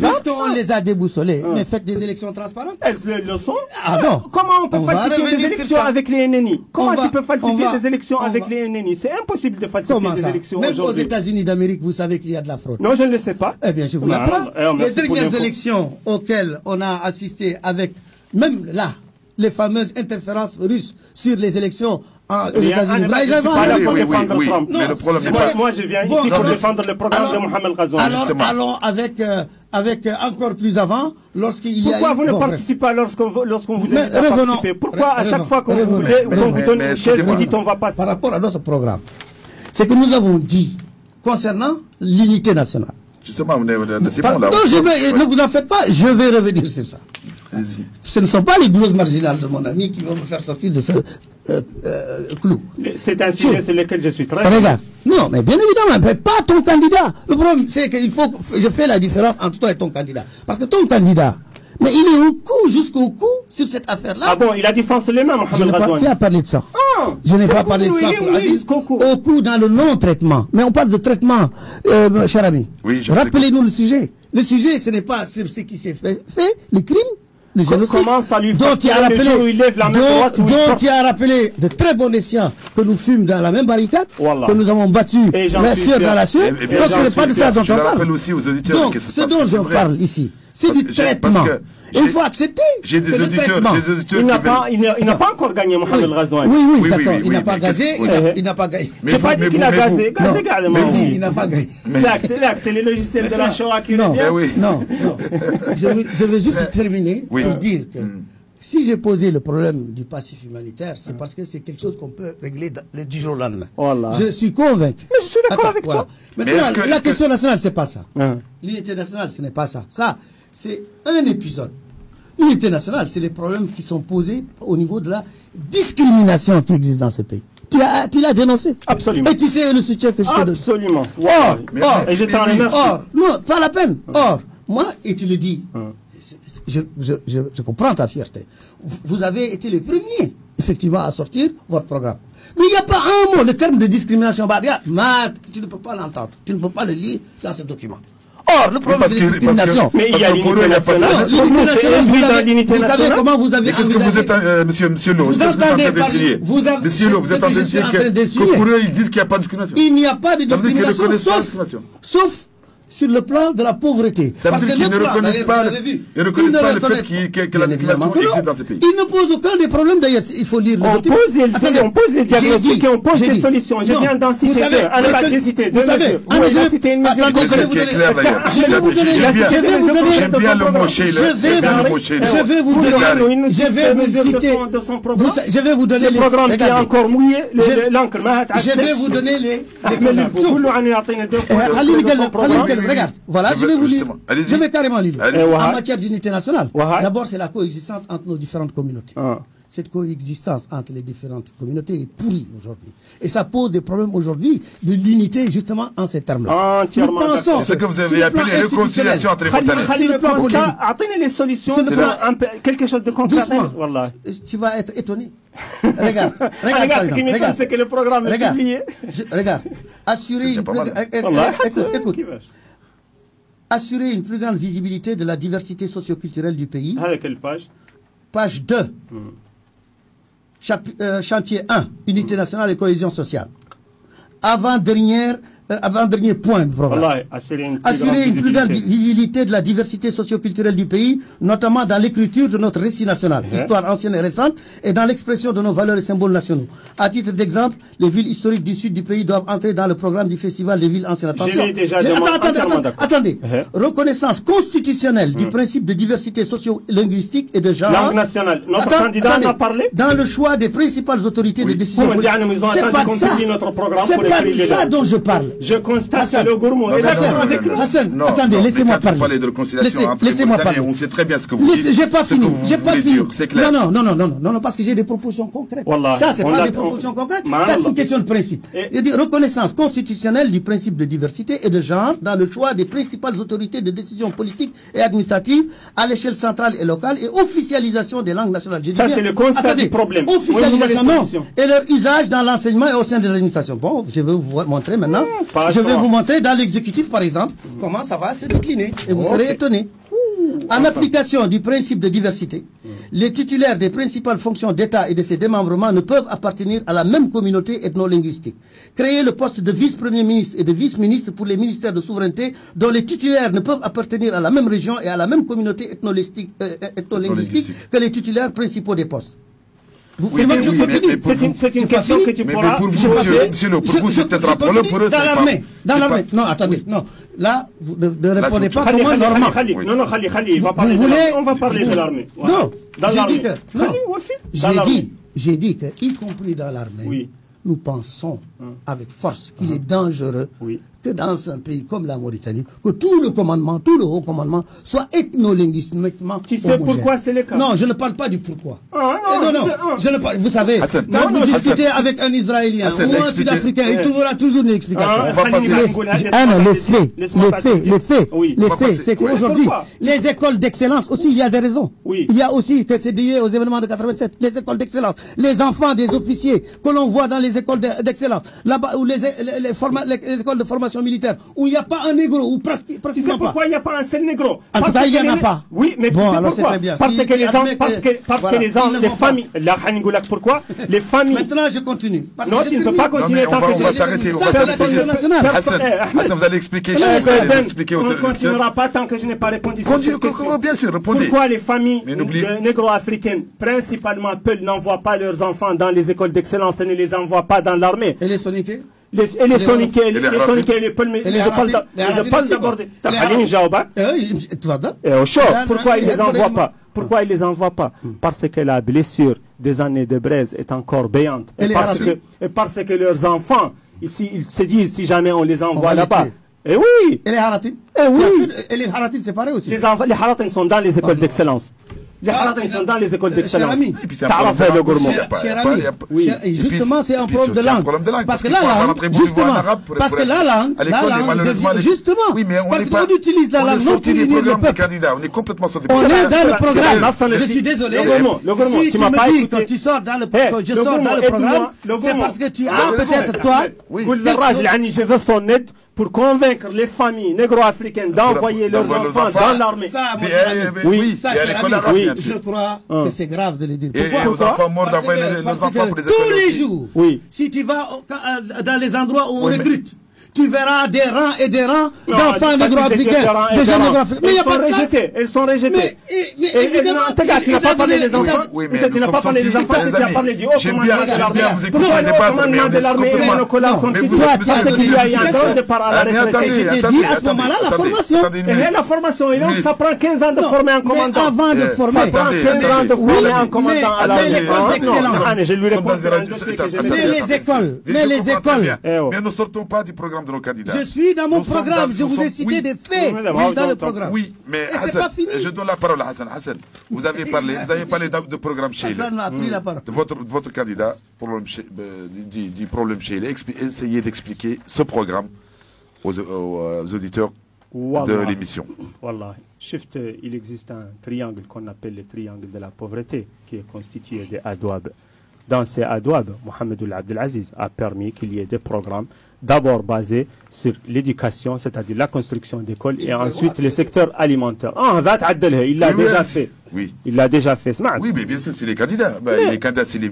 S2: puisqu'on les a déboussolés, mais faites des élections transparentes.
S3: Elles le sont.
S2: Ah bon?
S3: Comment on peut falsifier des élections avec les NNI? Comment tu peux falsifier des élections avec les NNI? C'est impossible de falsifier des élections aujourd'hui.
S2: Même aux États-Unis d'Amérique, vous savez qu'il y a de la fraude.
S3: Non, je ne le sais pas.
S2: Eh bien, je vous l'apprends. Les dernières élections auxquelles on a assisté avec, même là, les fameuses interférences russes sur les élections aux États-Unis.
S1: Oui, mais le problème n'est pas...
S3: Moi, je viens ici pour défendre le programme de Mohamed Ghazouani.
S2: Alors, allons avec encore plus avant, lorsqu'il y a...
S3: Pourquoi vous ne participez pas lorsqu'on vous invite à participer? Pourquoi à chaque fois qu'on vous donne une chaise, vous dites on va pas...
S2: Par rapport à notre programme, c'est que nous avons dit, concernant l'unité nationale...
S1: Justement,
S2: non, ne vous en faites pas, je vais revenir sur ça. Ce ne sont pas les glosses marginales de mon ami qui vont me faire sortir de ce clou.
S3: C'est un sujet sur lequel je suis très...
S2: Regarde. Non, mais bien évidemment, mais pas ton candidat. Le problème, c'est qu'il faut que je fais la différence entre toi et ton candidat. Parce que ton candidat, mais il est au cou, jusqu'au cou, sur cette affaire-là.
S3: Ah bon, il a défense les mains, Mohamed Ghazouani.
S2: Qui a parlé de ça? Je n'ai pas parlé de ça pour Aziz. Au cou dans le non-traitement. Mais on parle de traitement, cher ami.
S1: Oui,
S2: rappelez-nous le sujet. Le sujet, ce n'est pas sur ce qui s'est fait, les crimes, le génocide,
S3: Comment ça lui
S2: dont il a
S3: le jour où il lève la main droite,
S2: dont il a rappelé de très bon escient que nous fûmes dans la même barricade,
S3: Voilà.
S2: que nous avons battu la Suède dans la Suède. Donc ce n'est pas de ça dont on parle.
S1: Aussi aux auditeurs
S2: Donc ce dont on parle ici, c'est du traitement. Il faut accepter.
S1: J'ai des auditeurs
S3: il n'a pas encore gagné, Mohamed El Ghazouani.
S2: Oui, d'accord. Il n'a pas gazé. Il n'a pas gagné.
S3: Je n'ai pas dit qu'il a gazé.
S2: Il n'a pas gagné.
S3: C'est les logiciels de la Shoah qui
S2: revient. Non. Je veux juste terminer pour dire que si j'ai posé le problème du passif humanitaire, c'est parce que c'est quelque chose qu'on peut régler du jour au lendemain.
S3: Voilà.
S2: Je suis convaincu.
S3: Mais je suis d'accord avec toi.
S2: Maintenant, la question nationale, c'est pas ça. L'unité nationale, ce n'est pas ça. Ça, c'est un épisode. L'unité nationale, c'est les problèmes qui sont posés au niveau de la discrimination qui existe dans ce pays. Tu l'as dénoncé.
S3: Absolument.
S2: Et tu sais le soutien que je te donne.
S3: Absolument.
S2: Et je t'en remercie. Non, pas la peine. Moi, et tu le dis, je comprends ta fierté. Vous avez été les premiers, effectivement, à sortir votre programme. Mais il n'y a pas un mot, le terme de discrimination. Tu ne peux pas l'entendre. Tu ne peux pas le lire dans ce document. Or, le problème de discrimination.
S3: Mais il y a l'unité nationale.
S2: Vous savez comment vous avez
S1: envisagé. Qu'est-ce que vous êtes, monsieur Lo,
S2: vous entendez parler.
S1: Monsieur Lo, vous êtes en train de dire que pour eux, ils disent qu'il n'y a pas de discrimination.
S2: Il n'y a pas de discrimination, sauf sur le plan de la pauvreté.
S1: Ça veut dire qu'ils ne reconnaissent pas le fait que la discrimination existe dans ce pays.
S2: Ils ne posent aucun des problèmes, d'ailleurs. Il faut lire le document.
S3: On pose les diagnostics et on pose des solutions. Je viens d'en citer deux. J'ai cité deux mesures. J'ai cité une mesure.
S1: J'aime bien le mot Sheila.
S2: Je vais vous donner
S3: le programme qui est encore mouillé. L'encre.
S2: Je vais vous donner les regarde, voilà, je vais vous lire. Je vais carrément lire. En matière d'unité nationale, d'abord, c'est la coexistence entre nos différentes communautés. Cette coexistence entre les différentes communautés est pourrie aujourd'hui. Et ça pose des problèmes aujourd'hui de l'unité, justement, en ces termes-là.
S3: Entièrement.
S1: C'est ce que vous avez appelé réconciliation entre les
S3: Khalil, attendez les solutions. Quelque chose de concret.
S2: Tu vas être étonné. Regarde,
S3: ce qui m'étonne, c'est que le programme est publié.
S2: Regarde, assurer une plus grande visibilité de la diversité socio-culturelle du pays.
S3: À quelle page?
S2: Page 2. Chantier 1, unité nationale et cohésion sociale. Avant-dernier point du programme. Assurer une plus grande visibilité de la diversité socio-culturelle du pays, notamment dans l'écriture de notre récit national, histoire ancienne et récente, et dans l'expression de nos valeurs et symboles nationaux. À titre d'exemple, les villes historiques du sud du pays doivent entrer dans le programme du Festival des villes anciennes. Attention. Attendez. Reconnaissance constitutionnelle du principe de diversité socio-linguistique et de genre.
S3: Langue nationale. Notre candidat en a parlé.
S2: Dans le choix des principales autorités de décision.
S3: C'est pas
S2: ça dont je parle.
S3: Je constate que le gourmand est d'accord avec nous.
S2: Hassan, attendez, laissez-moi parler. Laissez-moi parler.
S1: On sait très bien ce que vous dites.
S2: J'ai pas fini. Non, parce que j'ai des propositions concrètes. Ça, c'est pas des propositions concrètes. Ça, c'est une question de principe. Je dis reconnaissance constitutionnelle du principe de diversité et de genre dans le choix des principales autorités de décision politique et administrative à l'échelle centrale et locale et officialisation des langues nationales.
S3: Ça, c'est le constat du problème.
S2: Officialisation, non. Et leur usage dans l'enseignement et au sein de l'administration. Bon, je vais vous montrer maintenant. Je vais vous montrer dans l'exécutif, par exemple, comment ça va se décliner. Et vous serez étonnés. En application du principe de diversité, les titulaires des principales fonctions d'État et de ses démembrements ne peuvent appartenir à la même communauté ethno-linguistique. Créer le poste de vice-premier ministre et de vice-ministre pour les ministères de souveraineté dont les titulaires ne peuvent appartenir à la même région et à la même communauté ethno-linguistique que les titulaires principaux des postes.
S3: C'est une question que tu pourras...
S1: Mais pour vous, monsieur, pour vous, c'est peut-être un problème pour eux.
S2: Dans l'armée. Non, attendez. Non. Là, vous ne répondez pas comme un normal.
S3: Non, Khalil, on va parler de l'armée.
S2: Non, j'ai dit que, y compris dans l'armée, nous pensons avec force qu'il est dangereux que dans un pays comme la Mauritanie, que tout le commandement, tout le haut commandement soit ethno-linguistiquement
S3: Tu sais pourquoi c'est le cas?
S2: Non, je ne parle pas du pourquoi. Je ne parle, vous savez, quand vous discutez avec un Israélien ou un Sud-Africain, il trouvera toujours une explication. Les faits, c'est qu'aujourd'hui, les écoles d'excellence aussi, il y a des raisons. Il y a aussi que c'est lié aux événements de 87, les écoles d'excellence, les enfants des officiers que l'on voit dans les écoles d'excellence, là-bas, où les écoles de formation militaire, où il n'y a pas un négro, ou presque pas.
S3: Tu sais pourquoi il n'y a pas un seul négro?
S2: En tout cas, il n'y en a pas.
S3: Oui, mais
S2: bon,
S3: tu sais pourquoi? Parce que les familles, pourquoi? Les familles.
S2: Maintenant, je continue.
S3: Non, tu ne peux pas continuer tant que
S1: on va s'arrêter.
S2: Ça, c'est la question nationale.
S1: Hassan, vous allez expliquer.
S3: On ne continuera pas tant que je n'ai pas répondu à cette question.
S1: Bien sûr, répondez.
S3: Pourquoi les familles négro-africaines, principalement Peul, n'envoient pas leurs enfants dans les écoles d'excellence et ne les envoient pas dans l'armée?
S2: Et les soniqués?
S3: Les soniqués, les Peul, je parle d'aborder. T'as pas une jaoba? Pourquoi ils les envoient pas? Pourquoi ils les envoient pas? Parce que la blessure des années de braise est encore béante. Et parce que leurs enfants, ici, ils se disent si jamais on les envoie là-bas. Et oui.
S2: Et les haratines?
S3: Et oui.
S2: Et les haratines, c'est pareil aussi.
S3: Les haratines sont dans les écoles d'excellence. Les haratines sont dans les écoles d'excellence.
S2: Justement, c'est un problème de langue. Parce que la langue, justement, justement, parce qu'on utilise la langue non pour unir le peuple.
S1: On est complètement sorti.
S2: On est dans le programme. Je suis désolé. Si tu me dis que tu sors dans le programme, je sors dans le programme, c'est parce que tu as peut-être toi.
S3: Je veux son aide pour convaincre les familles négro-africaines d'envoyer leurs enfants dans l'armée.
S2: Ça, oui, ça, oui. Je crois que c'est grave de le dire.
S1: Pourquoi?
S2: Parce que tous les jours, si tu vas dans les endroits où on recrute, tu verras des rangs et des rangs d'enfants négro-africains, de jeunes négro-africains. Mais il n'y a pas de ça.
S3: Elles sont rejetées.
S2: Mais évidemment,
S3: tu n'as pas parlé des enfants. Tu n'as pas parlé des enfants, tu as parlé du haut commandement de l'armée. Le commandement de l'armée et le collant continue. Parce qu'il y a un grand départ à la retraite.
S2: Et je t'ai dit à ce moment-là la formation.
S3: Et la formation, et donc ça prend 15 ans de former un commandant.
S2: Avant de former.
S3: Ça prend 15 ans de former un commandant à l'armée.
S2: Mais l'école d'excellence.
S3: Je lui réponds sur un dossier que j'ai
S2: Mais les écoles. Mais les écoles.
S1: Mais ne sortons pas du programme de nos candidats.
S2: Je suis dans mon programme, je vous ai cité des faits dans le programme.
S1: Oui, mais
S2: Hassan,
S1: je donne la parole à Hassan. Hassan, vous avez parlé de programme Sheila.
S2: Hassan a pris la parole.
S1: Votre candidat, du problème Sheila, essayez d'expliquer ce programme aux auditeurs de l'émission.
S3: Voilà. Shift, il existe un triangle qu'on appelle le triangle de la pauvreté, qui est constitué des adouab. Dans ces adouab, Mohamed Abdelaziz a permis qu'il y ait des programmes d'abord basés sur l'éducation, c'est-à-dire la construction d'écoles, et ensuite les secteurs alimentaires. Il l'a déjà fait.
S1: Oui.
S3: Il l'a déjà fait.
S1: Oui, mais bien sûr, c'est les candidats. Les candidats, c'est les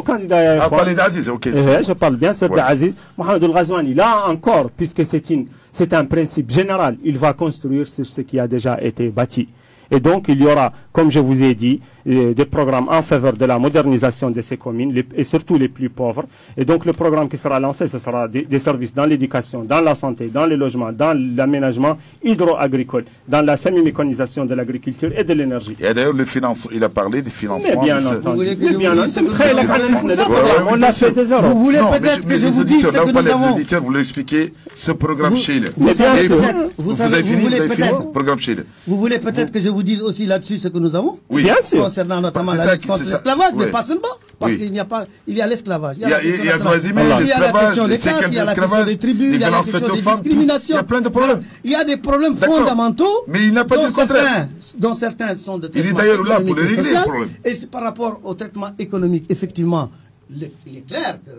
S3: candidat.
S1: Parlez d'Aziz, ok.
S3: Je parle bien sûr d'Aziz. Mohamed El Ghazouani, là encore, puisque c'est un principe général, il va construire sur ce qui a déjà été bâti. Et donc, il y aura, comme je vous ai dit, des programmes en faveur de la modernisation de ces communes, et surtout les plus pauvres. Et donc, le programme qui sera lancé, ce sera des services dans l'éducation, dans la santé, dans le logement, dans l'aménagement hydro-agricole, dans la semi-mécanisation de l'agriculture et de l'énergie.
S1: Et d'ailleurs, il a parlé des financements.
S3: Mais bien entendu. On l'a fait des heures.
S2: Vous voulez peut-être que je vous dise ce que nous avons.
S1: Vous voulez expliquer ce programme Sheila.
S2: Vous avez fini le
S1: programme Sheila.
S2: Vous voulez peut-être que je vous dise aussi là-dessus ce que nous avons?
S1: Oui,
S3: bien sûr.
S2: Concernant notamment la lutte contre l'esclavage, mais pas seulement, parce qu'il n'y a pas, il y a l'esclavage. Il y a la question des classes, il y a la question des tribus, il y a la question des discriminations.
S1: Il y a plein de problèmes.
S2: Il y a des problèmes fondamentaux,
S1: mais il n'a pas dit contraire.
S2: Dont certains sont de
S1: traitement économique et social.
S2: Et c'est par rapport au traitement économique, effectivement. Il est clair que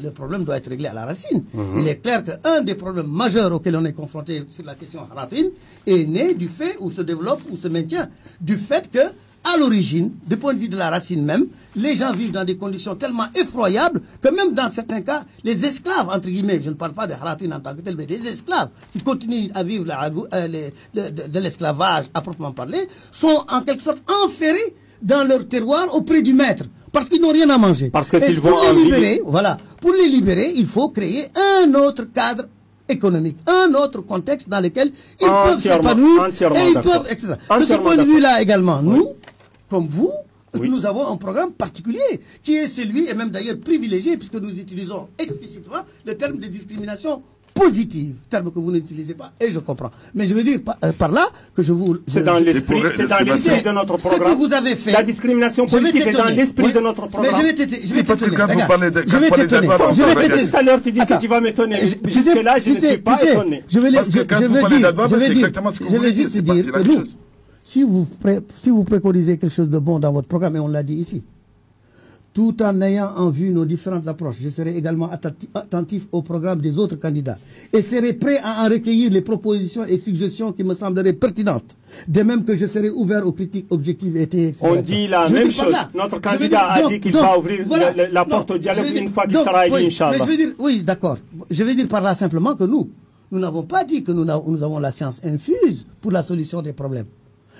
S2: le problème doit être réglé à la racine. Il est clair qu'un des problèmes majeurs auxquels on est confronté sur la question haratine est né du fait où se développe, ou se maintient, du fait que, à l'origine, du point de vue de la racine même, les gens vivent dans des conditions tellement effroyables que même dans certains cas, les esclaves, entre guillemets, je ne parle pas de haratine en tant que tel, mais des esclaves qui continuent à vivre de l'esclavage à proprement parler, sont en quelque sorte enferrés dans leur terroir auprès du maître, parce qu'ils n'ont rien à manger.
S3: Parce que s'ils vont
S2: pour les libérer, il faut créer un autre cadre économique, un autre contexte dans lequel ils peuvent s'épanouir et ils peuvent, etc. De ce point de vue-là également, nous, comme vous, nous avons un programme particulier qui est celui, et même d'ailleurs privilégié, puisque nous utilisons explicitement le terme de discrimination positive, terme que vous n'utilisez pas, et je comprends. Mais je veux dire par là que je vous...
S3: C'est dans l'esprit de notre programme.
S2: Ce que vous avez fait...
S3: La discrimination politique est dans l'esprit de notre programme.
S2: Mais je vais t'étonner.
S3: Je vais t'étonner. Tout à l'heure, tu dis que tu vas m'étonner. Puisque là, je ne suis pas étonné.
S2: Je vais juste dire que nous, si vous préconisez quelque chose de bon dans votre programme, et on l'a dit ici, tout en ayant en vue nos différentes approches, je serai également attentif au programme des autres candidats et serai prêt à en recueillir les propositions et suggestions qui me sembleraient pertinentes. De même que je serai ouvert aux critiques objectives et etc.
S3: On dit la même chose. Notre candidat a dit qu'il va ouvrir la porte au dialogue une fois qu'il sera élu, Inch'Allah.
S2: Oui, d'accord. Je vais dire par là simplement que nous n'avons pas dit que nous avons la science infuse pour la solution des problèmes.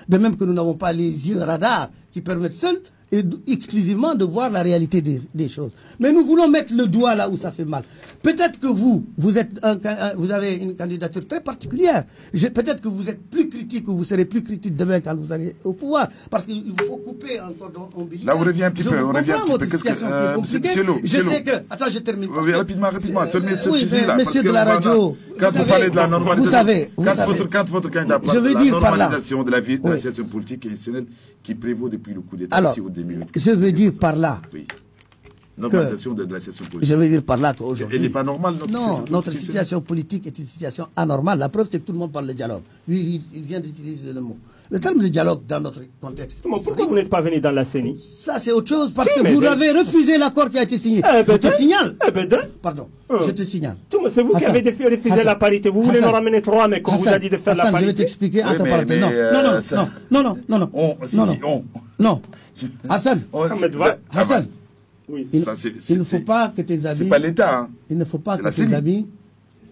S2: De même que nous n'avons pas les yeux radars qui permettent seuls et exclusivement de voir la réalité des choses. Mais nous voulons mettre le doigt là où ça fait mal. Peut-être que vous avez une candidature très particulière. Peut-être que vous êtes plus critique ou vous serez plus critique demain quand vous allez au pouvoir. Parce qu'il vous faut couper un cordon ombilical.
S1: Là, on revient un petit peu. On revient un petit peu.
S2: Situation qui est compliquée. Je sais que... Attends, je termine.
S1: Oui, rapidement. Terminez ce sujet-là.
S2: Messieurs de la radio...
S1: Quand vous parlez de la normalisation... Quand votre candidat parle de la normalisation de la vie de la situation politique et institutionnelle qui prévaut depuis le coup d'État ici au 2008.
S2: Je veux dire par là...
S1: Oui. Normalisation de la situation politique.
S2: Je veux dire par là qu'aujourd'hui...
S1: Elle n'est pas normale,
S2: notre situation politique est une situation anormale. La preuve, c'est que tout le monde parle de dialogue. Lui, il vient d'utiliser le mot. Le terme de dialogue dans notre contexte...
S3: Pourquoi vous n'êtes pas venu dans la CENI?
S2: Ça, c'est autre chose, parce que vous avez refusé l'accord qui a été signé. Je te signale. Pardon, je te signale.
S3: C'est vous qui avez refusé la parité. Vous voulez nous ramener 3, mais qu'on vous a dit de faire la parité.
S2: Je vais t'expliquer entre parenthèses. Non. Hassan.
S3: Oui.
S2: Il ne faut pas que tes amis...
S1: C'est pas l'État.
S2: Il ne faut pas que tes amis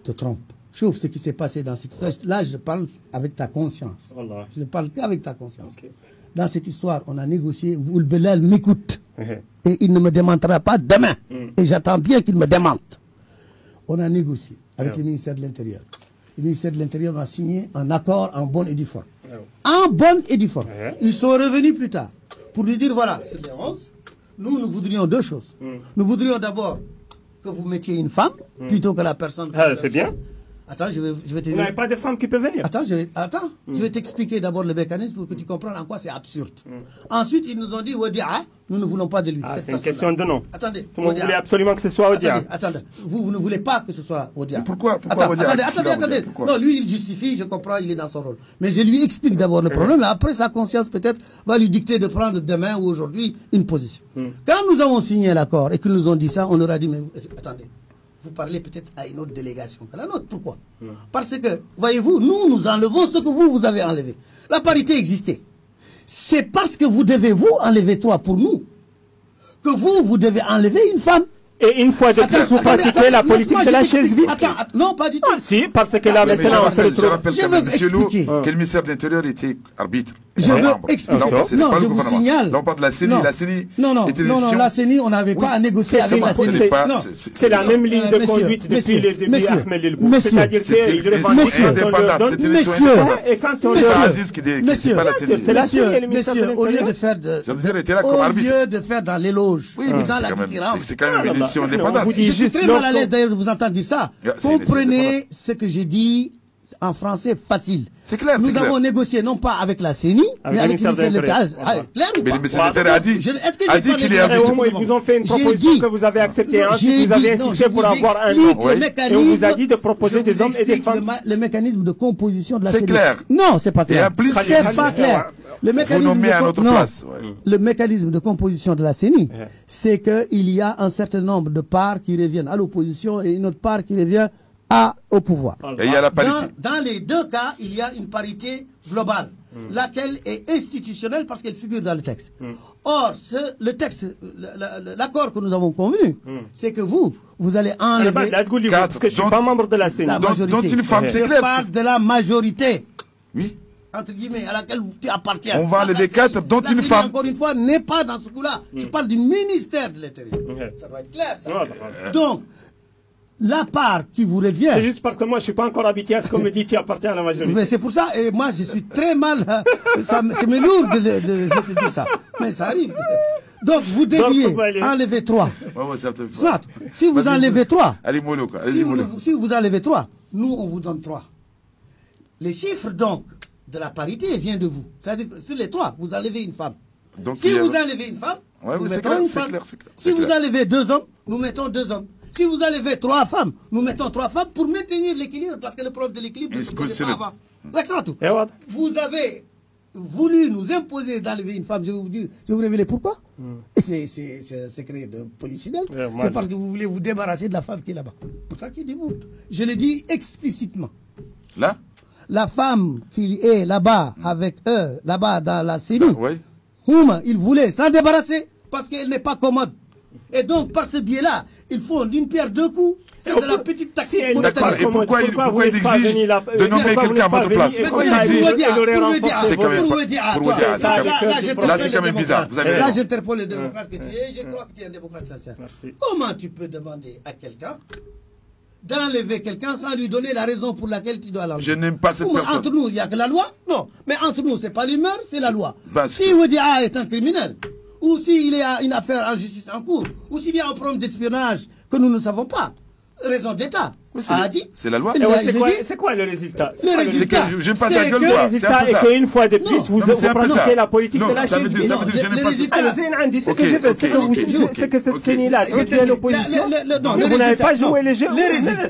S2: te trompent. Chauffe ce qui s'est passé dans cette histoire. Là, je parle avec ta conscience. Voilà. Je ne parle qu'avec ta conscience. Okay. Dans cette histoire, on a négocié. Ould Belal m'écoute. Et il ne me démentera pas demain. Et j'attends bien qu'il me démente. On a négocié avec le ministère de l'Intérieur. Le ministère de l'Intérieur a signé un accord en bonne et due forme. En bonne et due forme. Ils sont revenus plus tard pour lui dire, voilà, c'est le 11. Nous voudrions deux choses. Nous voudrions d'abord que vous mettiez une femme plutôt que la personne...
S3: c'est bien.
S2: Attends, je vais te dire...
S3: Vous n'avez pas de femme qui peut venir.
S2: Attends, je vais t'expliquer d'abord le mécanisme pour que tu comprennes en quoi c'est absurde. Ensuite, ils nous ont dit, Wadia, nous ne voulons pas de lui.
S3: C'est une question de nom.
S2: Attendez.
S3: Vous voulez absolument que ce soit Wadia.
S2: Attendez. Vous ne voulez pas que ce soit Wadia.
S1: Pourquoi Wadia?
S2: Attendez. Non, lui, il justifie, je comprends, il est dans son rôle. Mais je lui explique d'abord le problème. Et après, sa conscience, peut-être, va lui dicter de prendre demain ou aujourd'hui une position. Quand nous avons signé l'accord et qu'ils nous ont dit ça, on leur a dit, mais attendez. Vous parlez peut-être à une autre délégation que la nôtre. Pourquoi? Parce que, voyez-vous, nous enlevons ce que vous avez enlevé. La parité existait. C'est parce que vous devez, vous, enlever 3 pour nous, que vous devez enlever une femme.
S3: Et une fois de plus, vous pratiquez la politique de la chaise vide.
S2: Non, pas du tout.
S3: Si, parce que là, maintenant, on se retrouve...
S1: Je rappelle quand même, monsieur Lou, que le ministère de l'Intérieur était arbitre.
S2: Je veux expliquer. Non, je vous signale.
S1: Là, on parle de la CENI. La CENI.
S2: Non, la CENI, on n'avait pas à négocier avec la CENI.
S3: C'est la même ligne de conduite depuis le début d'Ahmed El Bouk. C'est-à-dire qu'il revendique et quand on
S2: c'est la CENI et le ministère de l'Intérieur. Au lieu de faire dans l'éloge, dans la différence.
S1: C'est quand même une émission indépendante.
S2: Je suis très mal à l'aise d'ailleurs de vous entendre dire ça. Comprenez ce que j'ai dit en français facile.
S1: C'est clair.
S2: Nous avons négocié non pas avec la CENI, mais avec le ministère de l'État. Clair ou pas?
S1: Mais le ministère de l'Intérieur a dit.
S2: Est-ce que j'ai
S3: parlé de ils vous ont fait une proposition que vous avez acceptée. Ensuite, vous avez insisté pour avoir un homme. Et on vous a dit de proposer des hommes et des femmes.
S2: Le mécanisme de composition de la CENI.
S1: C'est clair.
S2: Non, c'est pas clair. C'est pas clair. Le mécanisme de composition de la CENI, c'est qu'il y a un certain nombre de parts qui reviennent à l'opposition et une autre part qui revient au pouvoir.
S1: Et il y a la parité.
S2: Dans les deux cas, il y a une parité globale, laquelle est institutionnelle parce qu'elle figure dans le texte. Or, le texte, l'accord que nous avons convenu, c'est que vous allez enlever...
S3: Parce que je ne suis pas membre de la CENI.
S2: La majorité.
S1: Donc une femme, c'est clair.
S2: Je parle de la majorité.
S1: Oui.
S2: Entre guillemets, à laquelle tu appartiens.
S1: On va enlever 4, dont une femme.
S2: Encore une fois, n'est pas dans ce coup-là. Je parle du ministère de l'Intérieur. Ça doit être clair, ça. Donc, la part qui vous revient...
S3: C'est juste parce que moi, je ne suis pas encore habitué à ce qu'on me dit tu appartiens à la majorité.
S2: Mais c'est pour ça, et moi, je suis très mal... C'est lourd de te dire ça. Mais ça arrive. Donc, vous deviez enlever 3. Soit, si vous enlevez 3... Si vous enlevez 3, nous, on vous donne 3. Les chiffres, donc, de la parité viennent de vous. C'est-à-dire que sur les 3, vous enlevez une femme. Donc, si vous enlevez une femme, nous mettons une femme. Si vous enlevez 2 hommes, nous mettons 2 hommes. Si vous enlevez 3 femmes, nous mettons 3 femmes pour maintenir l'équilibre, parce que le problème de l'équilibre, c'est pas avant. Tout. Vous avez voulu nous imposer d'enlever une femme, je vais vous dire, je vais vous révéler pourquoi. Et c'est un secret de polichinelle. C'est parce que vous voulez vous débarrasser de la femme qui est là-bas. Pourtant, qui dit vous. Je le dis explicitement.
S1: Là?
S2: La femme qui est là-bas avec eux, là-bas dans la cellule,
S1: Oui.
S2: ils voulaient s'en débarrasser parce qu'elle n'est pas commode. Et donc, par ce biais-là, ils font d'une pierre deux coups. C'est de la petite tactique.
S1: D'accord. Et pourquoi il exige de nommer quelqu'un à votre place?
S2: Pourquoi il exige là, c'est quand même bizarre. Là, j'interpelle le démocrate que tu es. Je crois que tu es un démocrate sincère. Comment tu peux demander à quelqu'un d'enlever quelqu'un sans lui donner la raison pour laquelle tu dois l'enlever?
S1: Je n'aime pas cette personne.
S2: Entre nous, il n'y a que la loi? Non. Mais entre nous, ce n'est pas l'humeur, c'est la loi. Si Oudia est un criminel, ou s'il y a une affaire en justice en cours, ou s'il y a un problème d'espionnage que nous ne savons pas, raison d'État.
S1: C'est la loi.
S3: C'est quoi le résultat?
S2: Le résultat,
S1: je pas ta gueule,
S3: le résultat est qu'une fois de plus, vous présentez la politique de la chaise. C'est que cette CENI-là, quand il y a l'opposition, vous n'avez pas joué les jeux.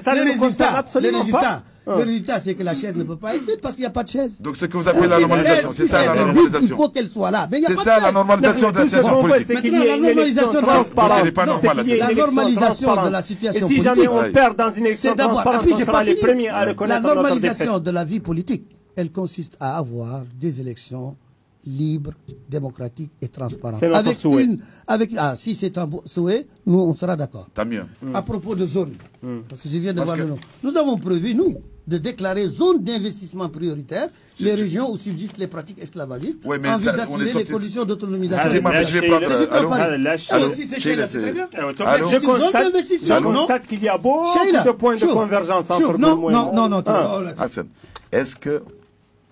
S3: Ça ne nous concerne absolument pas.
S2: Le résultat, c'est que la chaise ne peut pas être vide parce qu'il n'y a pas de chaise.
S1: Donc, ce que vous appelez la normalisation, c'est ça la normalisation.
S2: Il faut qu'elle soit là.
S1: C'est ça la normalisation de la situation politique.
S2: La normalisation de la situation politique.
S3: Et si jamais on perd dans une élection transparente, on sera les premiers à reconnaître notre défaite.
S2: La normalisation de la vie politique, elle consiste à avoir des élections libres, démocratiques et transparentes.
S3: C'est notre souhait.
S2: Si c'est un souhait, nous, on sera d'accord.
S1: Tant mieux.
S2: À propos de zone, parce que je viens de voir le nom. Nous avons prévu, nous, de déclarer zone d'investissement prioritaire les régions où subsistent les pratiques esclavagistes, en vue d'assurer les conditions d'autonomisation.
S1: Je vais prendre...
S2: Si c'est Sheila, c'est très bien.
S3: Je constate qu'il y a beaucoup de points de convergence entre nous.
S2: Non.
S1: Est-ce que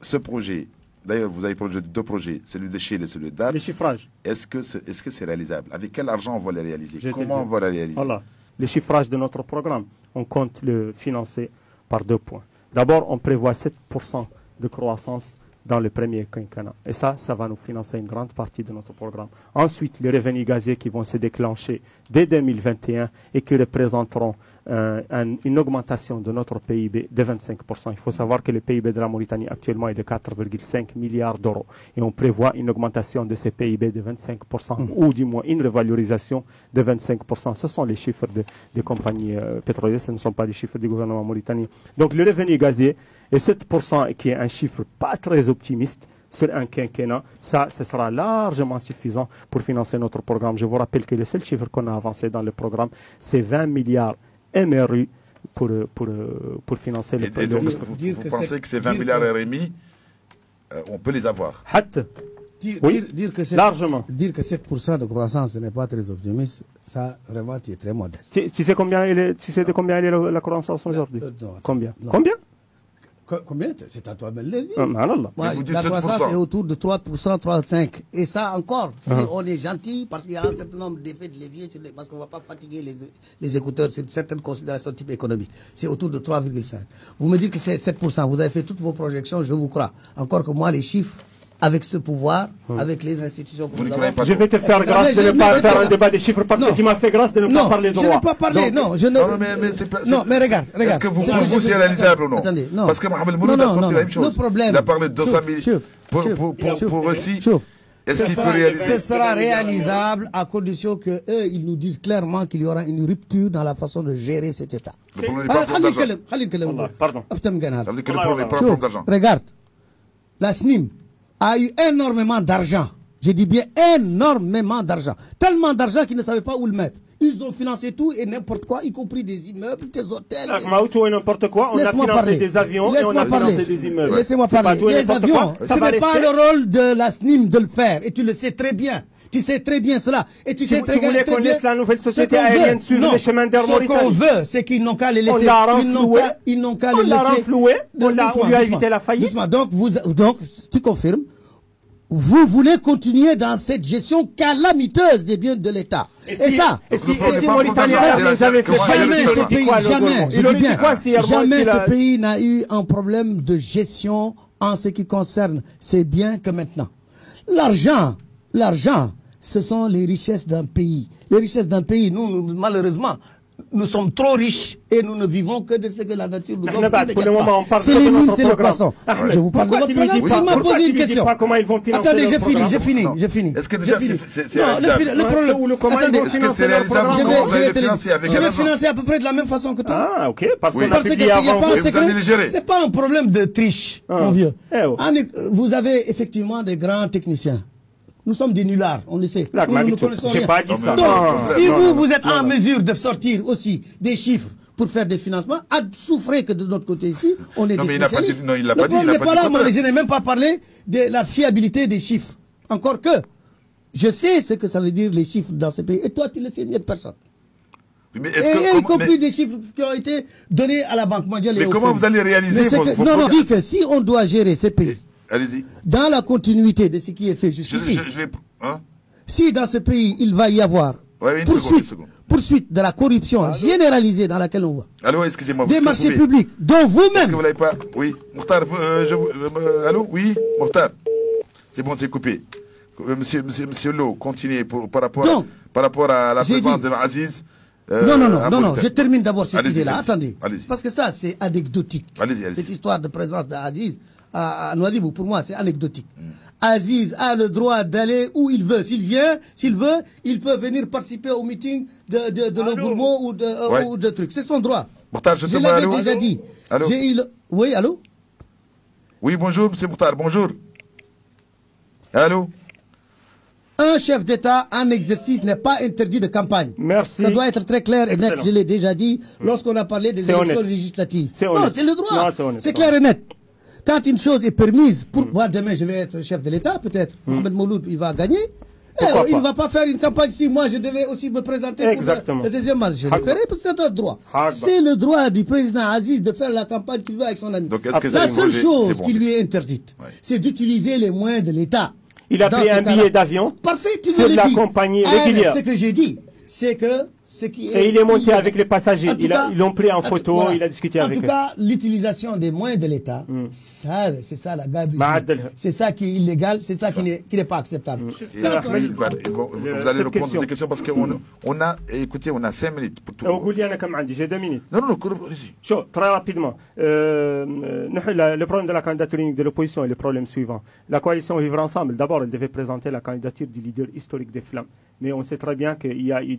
S1: ce projet... D'ailleurs, vous avez deux projets, celui de Sheila et celui d'Ar.
S3: Les chiffrages.
S1: Est-ce que c'est réalisable? Avec quel argent on va les réaliser? Comment on va les réaliser?
S3: Voilà. Les chiffrages de notre programme, on compte le financer par 2 points. D'abord, on prévoit 7% de croissance dans le premier quinquennat. Et ça va nous financer une grande partie de notre programme. Ensuite, les revenus gaziers qui vont se déclencher dès 2021 et qui représenteront une augmentation de notre PIB de 25%. Il faut savoir que le PIB de la Mauritanie actuellement est de 4,5 milliards d'euros. Et on prévoit une augmentation de ces PIB de 25%, ou du moins une revalorisation de 25%. Ce sont les chiffres des compagnies pétrolières, ce ne sont pas les chiffres du gouvernement mauritanien. Donc le revenu gazier est 7%, qui est un chiffre pas très optimiste sur un quinquennat. Ça, ce sera largement suffisant pour financer notre programme. Je vous rappelle que le seul chiffre qu'on a avancé dans le programme, c'est 20 milliards MRU pour financer le programme.
S1: Et donc, vous pensez que ces 20 milliards RMI, on peut les avoir?
S3: Largement.
S2: Dire que 7% de croissance n'est pas très optimiste, ça vraiment est très modeste.
S3: Tu sais de combien est la croissance aujourd'hui? Combien?
S2: Combien? C'est à toi de le dire.
S1: La
S2: croissance est autour de 3%, 3,5%. Et ça encore, si on est gentil, parce qu'il y a un certain nombre d'effets de levier, parce qu'on ne va pas fatiguer les écouteurs sur certaines considérations type économique. C'est autour de 3,5%. Vous me dites que c'est 7%. Vous avez fait toutes vos projections, je vous crois. Encore que moi, les chiffres, avec ce pouvoir, avec les institutions que nous avons...
S3: Je vais te faire grâce de ne pas faire un débat des chiffres parce que tu m'as fait grâce de ne pas parler droit.
S2: Je n'ai pas parlé, non. Non, mais regarde.
S1: Est-ce que vous pensez c'est réalisable ou non?
S2: Attendez, non.
S1: Parce que Mohamed Mouloud a sorti la même chose. Il a parlé de 200 000 pour aussi. Est-ce qu'il peut réaliser?
S2: Ce sera réalisable à condition qu'eux, ils nous disent clairement qu'il y aura une rupture dans la façon de gérer cet État.
S1: Le problème n'est pas d'argent.
S3: Pardon.
S1: Ça veut dire que le problème n'est pas un problème d'argent.
S2: Regarde, la SNIM a eu énormément d'argent. Je dis bien énormément d'argent. Tellement d'argent qu'ils ne savaient pas où le mettre. Ils ont financé tout et n'importe quoi, y compris des immeubles, des hôtels.
S3: Tout et n'importe quoi. On a financé des avions et on a financé des immeubles.
S2: Laissez-moi parler. Les avions, ce n'est pas le rôle de la SNIM de le faire. Et tu le sais très bien. Tu sais très bien cela. Et tu sais très bien.
S3: Tu voulais qu'on laisse la nouvelle société aérienne suivre les chemins d'Air Mauritanie.
S2: Ce qu'on veut, c'est qu'ils n'ont qu'à les laisser. Ils n'ont qu'à les laisser.
S3: On l'a renfloué. On lui a évité la faillite.
S2: Doucement. Donc, tu confirmes. Vous voulez continuer dans cette gestion calamiteuse des biens de l'État. Et
S3: si Mauritanie j'avais fait
S2: jamais ce pays, je dis bien, jamais ce pays n'a eu un problème de gestion en ce qui concerne ses biens que maintenant. L'argent, ce sont les richesses d'un pays. Les richesses d'un pays, nous, malheureusement, nous sommes trop riches et nous ne vivons que de ce que la nature nous offre.
S3: Pour le moment, on parle
S2: c'est les mines, c'est le poisson. Je vous parle de votre programme.
S3: Il
S2: m'a posé une question. Attendez, j'ai fini.
S1: Est-ce que déjà c'est
S2: réalisable? Le problème.
S1: Attendez, est-ce que c'est réalisable?
S2: Je vais financer à peu près de la même façon que toi.
S3: Ah, ok. Parce
S2: que c'est qu'il n'y a pas un secret. C'est pas un problème de triche, mon vieux. Vous avez effectivement des grands techniciens. Nous sommes des nullards, on le sait. Nous ne connaissons rien.
S3: Pas dit ça.
S2: Donc, si vous êtes en mesure de sortir aussi des chiffres pour faire des financements, souffrez que de notre côté ici, on est des spécialistes. Le problème n'est pas là, moi je n'ai même pas parlé de la fiabilité des chiffres. Encore que, je sais ce que ça veut dire les chiffres dans ces pays, et toi tu le sais mieux que personne. Y compris des chiffres qui ont été donnés à la Banque mondiale.
S1: Mais comment vous allez réaliser vos
S2: non, je dis que si on doit gérer ces pays,
S1: allez-y.
S2: Dans la continuité de ce qui est fait jusqu'ici, si dans ce pays il va y avoir poursuite de la corruption généralisée dans laquelle on voit,
S1: excusez-moi,
S2: des marchés publics, dont vous-même.
S1: Vous l'avez pas? Oui, Mokhtar, allô? Oui, Mokhtar. C'est bon, c'est coupé. Monsieur Lo, continuez par rapport à la présence de Aziz.
S2: Non, je termine d'abord cette idée-là. Attendez, parce que ça, c'est anecdotique. Cette histoire de présence d'Aziz à Nouadhibou, pour moi, c'est anecdotique. Aziz a le droit d'aller où il veut. S'il veut, il peut venir participer au meeting de l'Ogourmo ou de trucs. C'est son droit. Je l'avais déjà dit. Oui, allô?
S1: Oui, bonjour, M. Mokhtar, bonjour. Allô?
S2: Un chef d'État en exercice n'est pas interdit de campagne.
S3: Merci.
S2: Ça doit être très clair et net. Je l'ai déjà dit lorsqu'on a parlé des élections législatives. Non, c'est le droit. C'est clair et net. Quand une chose est permise, pour moi demain je vais être chef de l'État peut-être, Mohamed Mouloud il va gagner, il ne va pas faire une campagne si moi je devais aussi me présenter pour le deuxième mandat. Je le ferai parce que c'est notre droit. C'est le droit du président Aziz de faire la campagne qu'il veut avec son ami. La seule chose qui lui est interdite, c'est d'utiliser les moyens de l'État.
S3: Il a pris un billet d'avion sur la compagnie régulière.
S2: Ce que j'ai dit, c'est que
S3: et il est monté avec les passagers. Ils l'ont pris en photo, voilà. Il a discuté avec eux.
S2: En tout cas, l'utilisation des moyens de l'État, c'est ça la gabegie. C'est ça qui est illégal, c'est ça qui n'est pas acceptable.
S1: Vous allez répondre à des questions parce qu'on a, écoutez, on a 5 minutes pour tout.
S3: J'ai 2 minutes.
S1: Non, allez-y.
S3: Très rapidement. Le problème de la candidature unique de l'opposition est le problème suivant. La coalition Vivre Ensemble, d'abord, elle devait présenter la candidature du leader historique des Flammes. Mais on sait très bien qu'il y a eu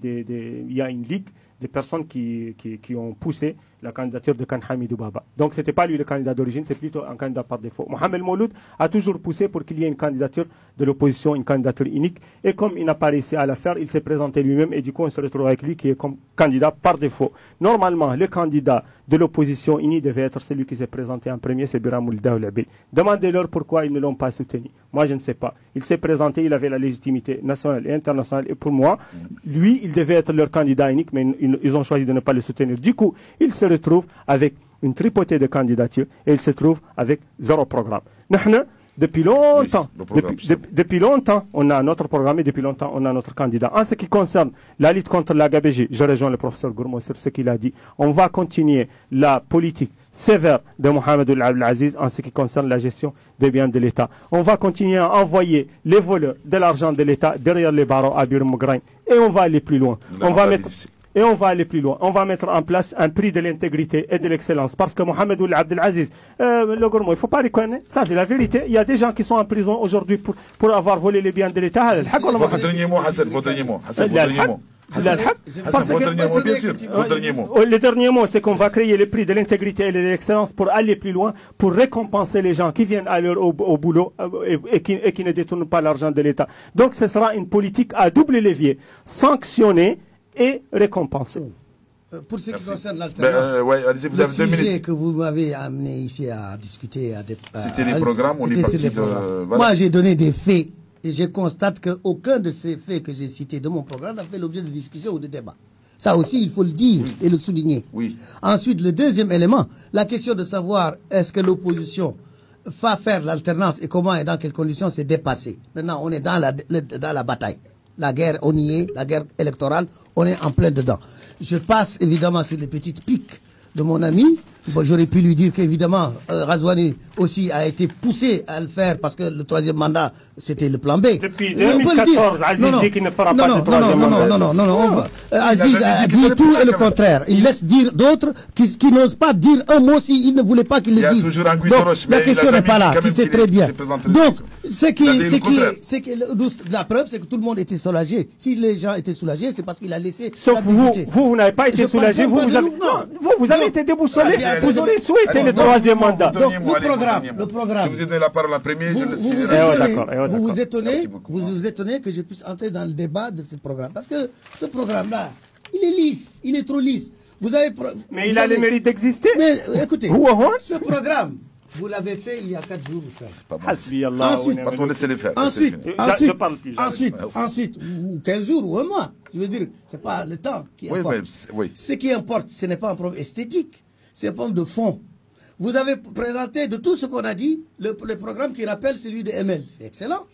S3: une ligue des personnes qui ont poussé la candidature de Khan Hamidou Baba. Donc ce n'était pas lui le candidat d'origine, c'est plutôt un candidat par défaut. Mohamed Mouloud a toujours poussé pour qu'il y ait une candidature de l'opposition, une candidature unique. Et comme il n'a pas réussi à la faire, il s'est présenté lui-même et du coup on se retrouve avec lui qui est comme candidat par défaut. Normalement, le candidat de l'opposition unie devait être celui qui s'est présenté en premier, c'est Biram Daoulabi. Demandez-leur pourquoi ils ne l'ont pas soutenu. Moi je ne sais pas. Il s'est présenté, il avait la légitimité nationale et internationale. Et pour moi, lui, il devait être leur candidat unique, mais ils ont choisi de ne pas le soutenir. Du coup, il se retrouve avec une tripotée de candidatures et il se trouve avec 0 programme. Depuis longtemps, depuis longtemps, on a notre programme et depuis longtemps, on a notre candidat. En ce qui concerne la lutte contre la gabegie, je rejoins le professeur Gourmo sur ce qu'il a dit. On va continuer la politique sévère de Mohamed Abdel Aziz en ce qui concerne la gestion des biens de l'État. On va continuer à envoyer les voleurs de l'argent de l'État derrière les barreaux à Bir Mougrain et on va aller plus loin. On va aller plus loin. On va mettre en place un prix de l'intégrité et de l'excellence. Parce que Mohamed Abdel Aziz, le Gourmo, il ne faut pas reconnaître. Ça, c'est la vérité. Il y a des gens qui sont en prison aujourd'hui pour avoir volé les biens de l'État.
S1: Votre dernier mot, Hassan. Votre dernier mot.
S3: Le dernier mot, c'est qu'on va créer le prix de l'intégrité et de l'excellence pour aller plus loin, pour récompenser les gens qui viennent à l'heure au boulot et qui ne détournent pas l'argent de l'État. Donc, ce sera une politique à double levier. Sanctionner et récompenser.
S2: Pour ce qui concerne l'alternance,
S1: vous avez 2 minutes.
S2: Que vous m'avez amené ici à discuter,
S1: c'était les programmes, on est parti de...
S2: Voilà. Moi, j'ai donné des faits et je constate qu'aucun de ces faits que j'ai cités de mon programme n'a fait l'objet de discussion ou de débat. Ça aussi, il faut le dire et le souligner. Ensuite, le deuxième élément, la question de savoir est-ce que l'opposition va faire l'alternance et comment et dans quelles conditions, c'est dépassé. Maintenant, on est dans la bataille. La guerre, on y est, la guerre électorale, on est en plein dedans. Je passe évidemment sur les petites piques de mon ami Bon, j'aurais pu lui dire qu'évidemment, Ghazouani aussi a été poussé à le faire parce que le troisième mandat, c'était le plan B.
S3: Depuis 2014, Aziz dit qu'il ne fera pas de troisième mandat.
S2: Non. Aziz a dit tout et le contraire. Il laisse dire d'autres qui n'osent pas dire un mot s'il ne voulait pas qu'il le dise. Donc, la question n'est pas là, tu sais très bien. Donc, la preuve, c'est que tout le monde était soulagé. Si les gens étaient soulagés, c'est parce qu'il a laissé.
S3: Sauf vous n'avez pas été soulagé. Vous avez été déboussolé. Vous aurez souhaité le troisième mandat.
S2: Donc, le programme.
S1: Je vous ai donné la parole en premier.
S2: Vous vous étonnez que je puisse entrer dans le débat de ce programme. Parce que ce programme-là, il est lisse. Il est trop lisse.
S3: Mais il a le mérite d'exister.
S2: Mais écoutez, ce programme, vous l'avez fait il y a 4 jours ou ça. Ensuite, ou 15 jours ou un mois. Je veux dire, c'est pas le temps qui importe. Ce qui importe, ce n'est pas un problème esthétique, c'est un problème de fond. Vous avez présenté de tout ce qu'on a dit, le programme qui rappelle celui de ML. C'est excellent.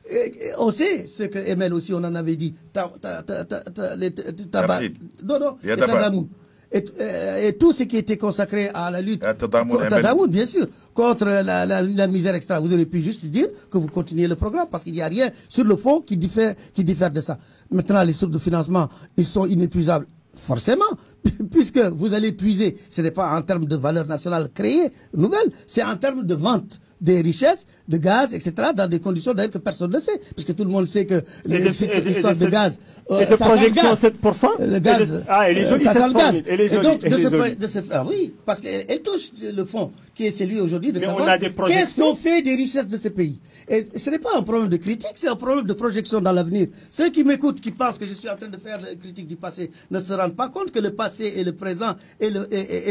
S2: Et on sait ce que ML aussi, on en avait dit. Et tout ce qui était consacré à la lutte Tadamoun, bien sûr, contre la misère extra. Vous auriez pu juste dire que vous continuez le programme parce qu'il n'y a rien sur le fond qui diffère de ça. Maintenant, les sources de financement, ils sont inépuisables. Forcément, puisque vous allez puiser, ce n'est pas en termes de valeur nationale créée, nouvelle, c'est en termes de vente des richesses, de gaz, etc., dans des conditions d'ailleurs que personne ne sait, puisque tout le monde sait que l'histoire de gaz,
S3: ça sent le gaz. 7%,
S2: le gaz, ça sent le gaz. Et donc, oui, parce qu'elle touche le fond, qui est celui aujourd'hui de savoir qu'est-ce qu'on fait des richesses de ce pays. Et ce n'est pas un problème de critique, c'est un problème de projection dans l'avenir. Ceux qui m'écoutent, qui pensent que je suis en train de faire la critique du passé, ne se rendent pas compte que le passé et le présent et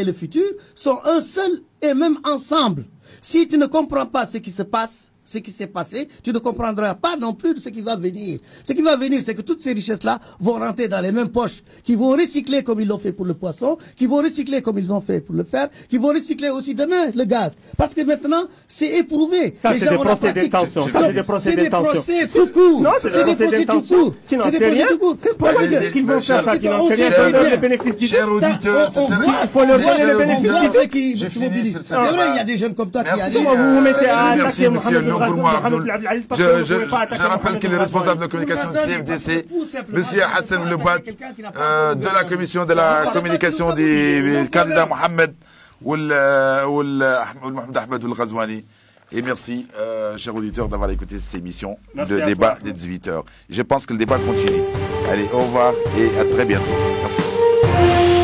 S2: le futur sont un seul et même ensemble. Si tu ne comprends pas ce qui se passe, ce qui s'est passé, tu ne comprendras pas non plus de ce qui va venir. Ce qui va venir, c'est que toutes ces richesses-là vont rentrer dans les mêmes poches, qui vont recycler comme ils l'ont fait pour le poisson, qui vont recycler comme ils ont fait pour le fer, qui vont recycler aussi demain le gaz. Parce que maintenant, c'est éprouvé.
S3: Ça, c'est des procès d'intention.
S2: C'est des procès tout court. C'est des procès tout court.
S3: Tu n'en sais rien. Pourquoi qu'ils vont faire ça? Tu n'en sais rien. Il faut leur donner le bénéfice du doute. Il faut leur donner le bénéfice du doute.
S2: C'est vrai, il y a des jeunes comme toi qui arrivent.
S3: Vous vous mettez à attaquer Mohamed
S1: Je rappelle qu'il est responsable de communication de CFDC, Monsieur Hassan Lebouat, de la commission de la communication des candidats Mohamed Mohamed Ahmed Ghazouani. Et merci, chers auditeurs, d'avoir écouté cette émission de débat des 18h. Je pense que le débat continue. Allez, au revoir et à très bientôt. Merci.